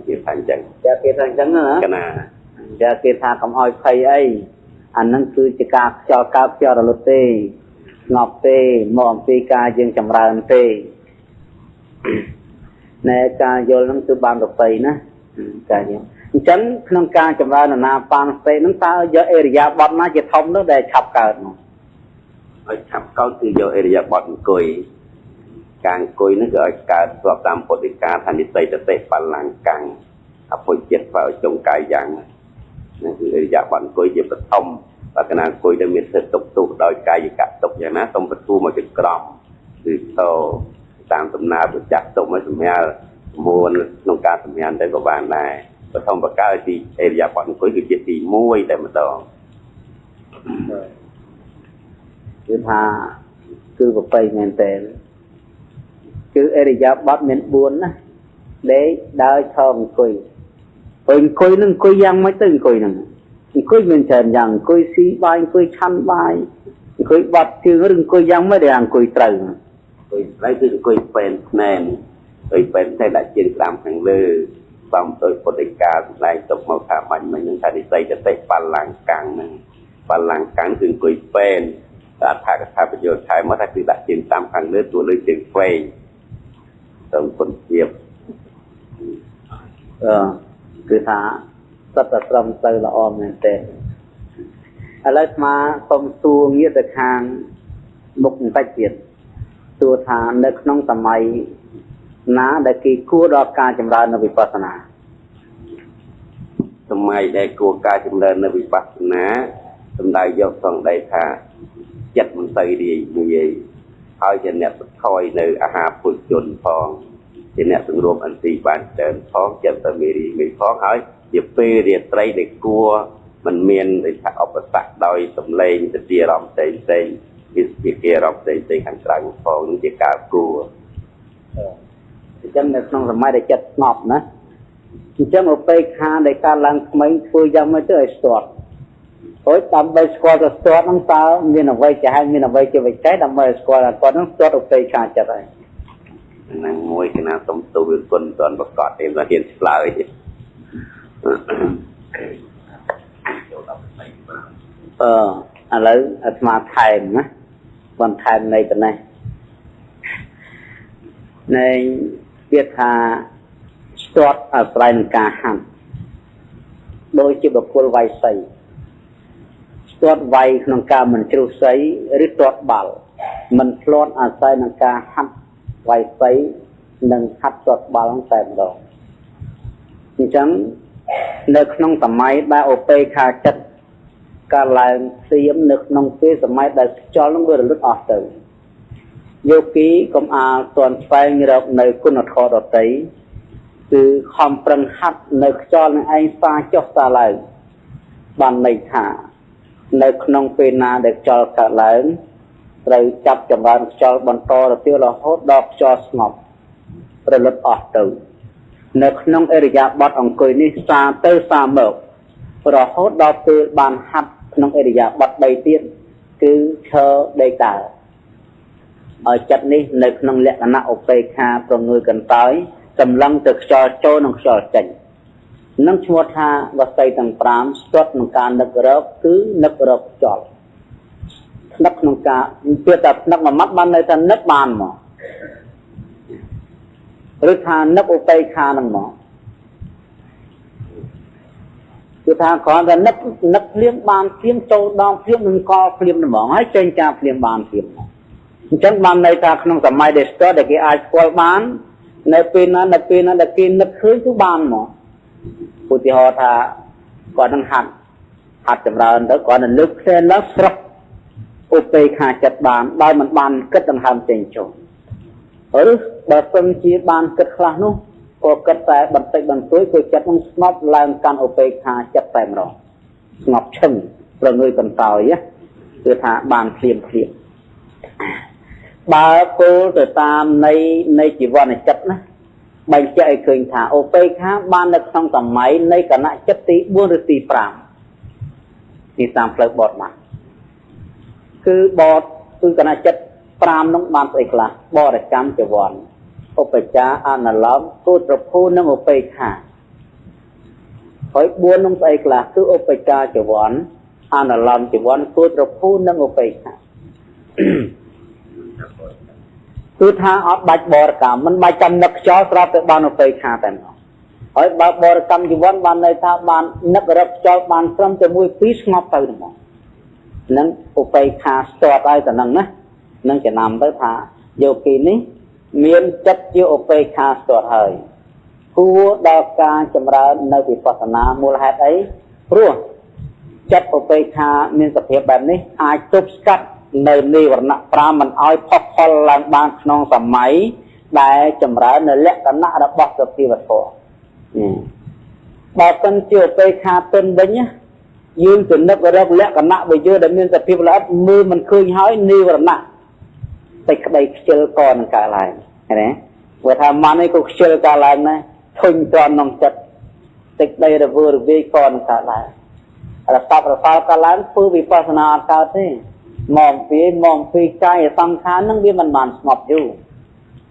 គេថាអញ្ចឹងចាគេថាអញ្ចឹងណាកណាចាគេថាកុំឲ្យភ័យអីអានឹងគឺជាការខ្យល់កើបខ្យល់រលត់ទេស្ងប់ទេមកអំពីការយើងចម្រើនទេណែការយល់នឹងគឺបានទៅទៅណាការយល់អញ្ចឹងក្នុងការចម្រើនអាណាបានសតិនឹងតើយកអេរិយាបថណាជាធំនោះដែលឆាប់កើតនោះឲ្យឆាប់កើតគឺយកអេរិយាបថអង្គុយការអង្គុយនឹងគឺឲ្យកើតស្របតាមពុទ្ធិកាថានិស័យតតិបល្លង្កាំងអពុជិតបើចុងកាយយ៉ាងនេះគឺអេរិយាបថអង្គុយជាបឋមបើកណាអង្គុយទៅមានសិទ្ធិទុកទុកដោយកាយកតុកយ៉ាងណាសូមបទូមកជាក្រមគឺទៅតាមដំណើរប្រចាំទុកមកសម្រាប់មួនក្នុងការសម្ញានទៅក៏បានដែរបឋមបកើទីអេរិយាបថអង្គុយគឺជាទី1តែម្ដងគឺថាគឺប្រពៃមែនតើគឺអេរិយាបថមាន4ណាដេកដើរឈរអង្គុយអង្គុយនឹងអង្គុយយ៉ាងម៉េចទៅអង្គុយនឹងអង្គុយមានច្រើនយ៉ាងអង្គុយស៊ីបាយអង្គុយឆាន់បាយអង្គុយបាត់ជើងឬអង្គុយយ៉ាងម៉េចដែលអង្គុយត្រូវអង្គុយត្រូវគឺអង្គុយពេនភ្នែនអង្គុយពេនតែដាក់ជើងតាមខាងលើបំទៅពុទ្ធិកាសម្ដែងទុកមកថាបាញ់មិញនឹងថានិស័យតតិបល្លង្កាំងហ្នឹងបល្លង្កាំងគឺអង្គុយពេនតែអត្ថកថាប្រយោជន៍ថែមមកថាគឺដាក់ជើងតាមខាងលើទួលើជើងវែងទៅពុនភាពគឺថាសត្វតែត្រឹមទៅល្អមែនទេឥឡូវស្មាសូមសួរងាកទៅខាងមុខបន្តិចទៀតសួរថានៅក្នុងសម័យណាដែលគេគួរដល់ការចម្រើននៅវិបស្សនាសម័យដែលគួរការចម្រើននៅវិបស្សនាសំដៅយកសង្ដីថាចិត្តមិនទៅរាយនិយាយហើយជាអ្នកបន្ថយនៅអាហារពុជជនផងជាអ្នកសង្រួមអន្ទីបានច្រើនផងចិត្តទៅមេរីមេផងហើយជាពេលរាត្រីដែលគួរមិនមានថាឧបសគ្គដោយសម្លេងទៅជាអារម្មណ៍ផ្សេងវាជាអារម្មណ៍ផ្សេងខាងក្រៅផងនឹងជាការគួរអញ្ចឹងនៅក្នុងសម័យដែលចិត្តស្ងប់ណាអញ្ចឹងឧបេក្ខាដែលកើតឡើងថ្មីធ្វើយ៉ាងម៉េចទៅឲ្យស្ទាត់ហើយដើម្បីស្គាល់ទៅស្ទាត់ហ្នឹងតើមានអ្វីជាហេតុមានអ្វីជាវិច័យដើម្បីស្គាល់ថាគាត់ហ្នឹងស្ទាត់ឧបេក្ខាចិត្តហើយហ្នឹងមួយគណៈសំទូលគុណតនប្រកាសទេមិនហ៊ានឆ្លើយឥឡូវអាត្មាថែមណាបន្ថែមនៃប៉ុណ្ណេះនៃពាក្យថាស្ទាត់អាស្រ័យនឹងការហាត់ដូចជាបុគ្គលវាយសីស្ទាត់វាយក្នុងការមិនជ្រុះសីឬស្ទាត់បាល់មិនធ្លាត់អាស្រ័យនឹងការហាត់វាយសីនិងហាត់ស្ទាត់បាល់តែម្ដង ចឹងនៅក្នុងសម័យដែលអូពេខាចិត្តកាលឡើងសៀមនៅក្នុងពេលសម័យដែលខ្យល់នឹងវារលត់អស់ទៅយោគីកុំអាលទាន់ស្វែងរកនៅគុណធម៌ដតីគឺខំប្រឹងហាត់នៅខ្យល់នឹងឯងសាចុះសាឡើងបានន័យថានៅក្នុងពេលណាដែលខ្យល់កើតឡើងត្រូវចាប់ចម្រើនខ្យល់បន្តទៅទៀតរហូតដល់ខ្យល់ស្ងប់រលត់អស់ទៅនៅក្នុងអរិយាបថអង្គុយនេះសាទៅសាមករហូតដល់ពេលបានហាត់ក្នុងអរិយាបថ3ទៀតគឺឈរដេកដើរឲ្យចិត្តនេះនៅក្នុងលក្ខណៈឧបេក្ខាប្រងើយកន្តើយសម្លឹងទៅខ្យល់ចូលនិងខ្យល់ចេញនឹងឈ្មោះថាវស្តីទាំង5ស្ទាត់ក្នុងការនឹករកគឺនឹករកខ្យល់នឹកក្នុងការពេលតែនឹកមួយម៉ាត់បានន័យថានឹកបានមកឬថានឹកឧបេក្ខានឹងមកគឺថាគ្រាន់តែនឹកភ្លាមបានភ្លាមចូលដងភ្លាមនឹងកភ្លាមហ្មងហើយចេញការភ្លាមបានភ្លាមអញ្ចឹងបានន័យថាក្នុងសម័យដែលស្ទាត់ដែលគេអាចស្គាល់បាននៅពេលណាដែលគេនឹកឃើញគឺបានមកឧទាហរណ៍ថាគាត់នឹងហាត់ចម្រើនទៅគាត់នឹងលើកផ្សេងឡើងស្រស់ឧបេក្ខាចិត្តបានដោយមិនបានគិតដង្ហើមចេញចូលឬបើសិនជាបានគិតខ្លះនោះក៏គិតតែបន្តិចបន្តួចគឺចិត្តនឹងស្ងប់ឡើងកាន់ឧបេក្ខាចិត្តតែម្ដងស្ងប់ឈឹងប្រងើយកន្តើយគឺថាបានភ្លាមបើគោលទៅតាមនៃជីវនចិត្តណាបែងចែកឲ្យឃើញថាឧបេក្ខាបាននៅក្នុងសម័យនៃគណៈចិត្តទី4ឬទី5ទីតាមផ្លូវបត់មកគឺបត់គឺគណៈចិត្ត5នោះបានស្អីខ្លះបរិកម្មចវ័នឧបចារអនុឡោមគោត្រភូនិងឧបេក្ខាហើយ4នោះស្អីខ្លះគឺឧបចារចវ័នអនុឡោមចវ័នគោត្រភូនិងឧបេក្ខាគឺថាអត់បាច់បរិកម្មមិនបាច់ចាំនឹកខ្យល់ស្រាប់តែបានឧបេក្ខាតែម្ដងហើយបើបរិកម្មជីវ័នបានន័យថាបាននឹករកខ្យល់បានត្រឹមតែ1 2ស្ងប់ទៅហ្មងនឹងឧបេក្ខាស្ទាត់ហើយតែនឹងណានឹងចំណាំទៅថាយោគីនេះមានចិត្តជាឧបេក្ខាស្ទាត់ហើយគួរដល់ការចម្រើននៅវិបស្សនាមូលហេតុអីព្រោះចិត្តឧបេក្ខាមានសភាពបែបនេះអាចទប់ស្កាត់នៅនិវរណៈ5មិនឲ្យផុសផុលឡើងបានក្នុងសម័យដែលចម្រើននៅលក្ខណៈរបស់សភាវធម៌បើមិនជាឧបេក្ខាទិនវិញយើងទៅនឹករកលក្ខណៈវិយោដែលមានសភាពល្អិតមើលមិនឃើញហើយនិវរណៈតែក្តីខ្ជិលក៏នឹងកើតឡើងឃើញទេបើថាម៉ាន់នេះក៏ខ្ជិលកើតឡើងដែរធុញទ្រាន់ក្នុងចិត្តតែក្តីរវើរវាយក៏នឹងកើតឡើងរស័ព្ទរសល់កើតឡើងធ្វើវិបស្សនាអត់កើតទេមកពីកាយសង្ខារនឹងវាមិនបានស្ងប់យូរ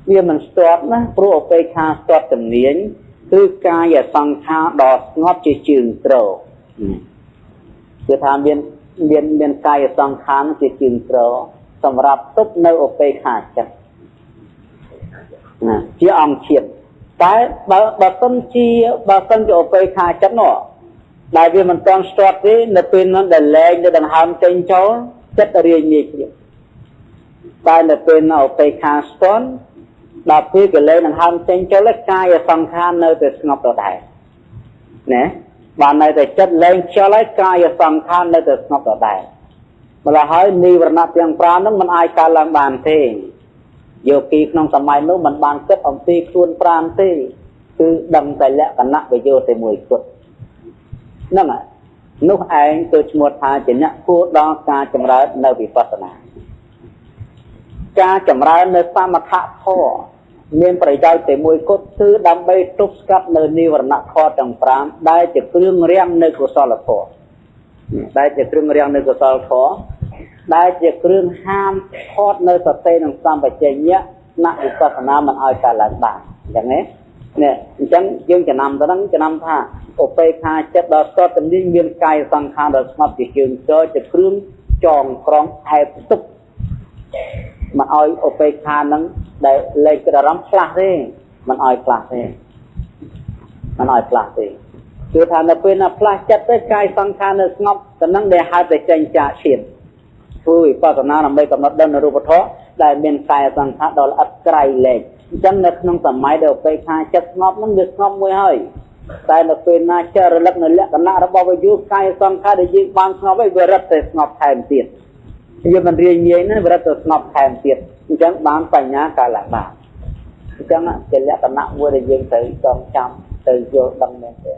វាមិនស្ទាត់ណាព្រោះឧបេក្ខាស្ទាត់ជំនាញគឺកាយសង្ខារដ៏ស្ងប់ជាជើងត្រគឺថាមានកាយសង្ខារជាជើងត្រសម្រាប់ទប់នៅឧបេក្ខាចិត្តណាជាអង្គជាតិតែបើសិនជាឧបេក្ខាចិត្តនោះដែលវាមិនទាន់ស្ទាត់ទេនៅពេលนั้นដែលលែងនៅដង្ហើមចេញចូលចិត្តរាយងាយគ្នាតែនៅពេលណាឧបេក្ខាស្ទាត់ដល់ពេលកលែងដង្ហើមចេញចូលកាយសង្ខារនៅតែស្ងប់ដដែលណាបាននៅតែចិត្តលែងខ្យល់ហើយកាយសង្ខារនៅតែស្ងប់ដដែលម្ល៉េះហើយនិវរណៈទាំង5ហ្នឹងមិនអាចកើតឡើងបានទេយោគីក្នុងសម័យនោះមិនបានគិតអំពីខ្លួន5ទេគឺដឹងតែលក្ខណៈវិយោតែមួយគត់ហ្នឹងហើយនោះឯងទៅឈ្មោះថាជាអ្នកគួរដល់ការចម្រើននៅវិបស្សនាការចម្រើននៅសមថៈធម៌មានប្រយោជន៍តែមួយគត់គឺដើម្បីទប់ស្កាត់នៅនិវរណៈធម៌ទាំង5ដែលជាគ្រឿងរាំងនៅកុសលធម៌ដែលជាគ្រឿងរាំងនៅកុសលធម៌ដែលជាគ្រឿងហាមថតនៅសតិនិងសម្បជញ្ញៈណវិបស្សនាមិនឲ្យកើតឡើងបានអញ្ចឹងណានេះអញ្ចឹងយើងចំណាំទៅហ្នឹងចំណាំថាឧបេក្ខាចិត្តដល់ស្ទាត់ជំនាញមានកាយសង្ខារដល់ស្ងប់ជាជើងចូលជាគ្រឿងចងក្រងអែបទុកមិនឲ្យឧបេក្ខាហ្នឹងដែលលែងគិតអារម្មណ៍ផ្លាស់ទេមិនឲ្យផ្លាស់ទេគឺថានៅពេលណាផ្លាស់ចិត្តទៅកាយសង្ខារនៅស្ងប់ទៅនឹងដែលហៅតែចេញចាកឈានធ្វើវិបស្សនាដើម្បីកំណត់ដឹងនៅរូបធម៌ដែលមានកាយសង្ខារដ៏ល្អិតក្រៃលែងអញ្ចឹងនៅក្នុងសម័យដែលឧបេក្ខាចិត្តស្ងប់ហ្នឹងវាស្ងប់មួយហើយ tại là quyền na chờ rồi lắc này lắc cái nã đó bao nhiêu du cai xong khai để dương ban ngọc ấy vừa rất là ngọc thèm tiền giờ mình riêng như nó vừa rất là ngọc thèm tiền chẳng bán phải nhá cả là bà chẳng hạn chỉ lẽ cái nã mua để dương tới trong trăm từ vô đăng lên để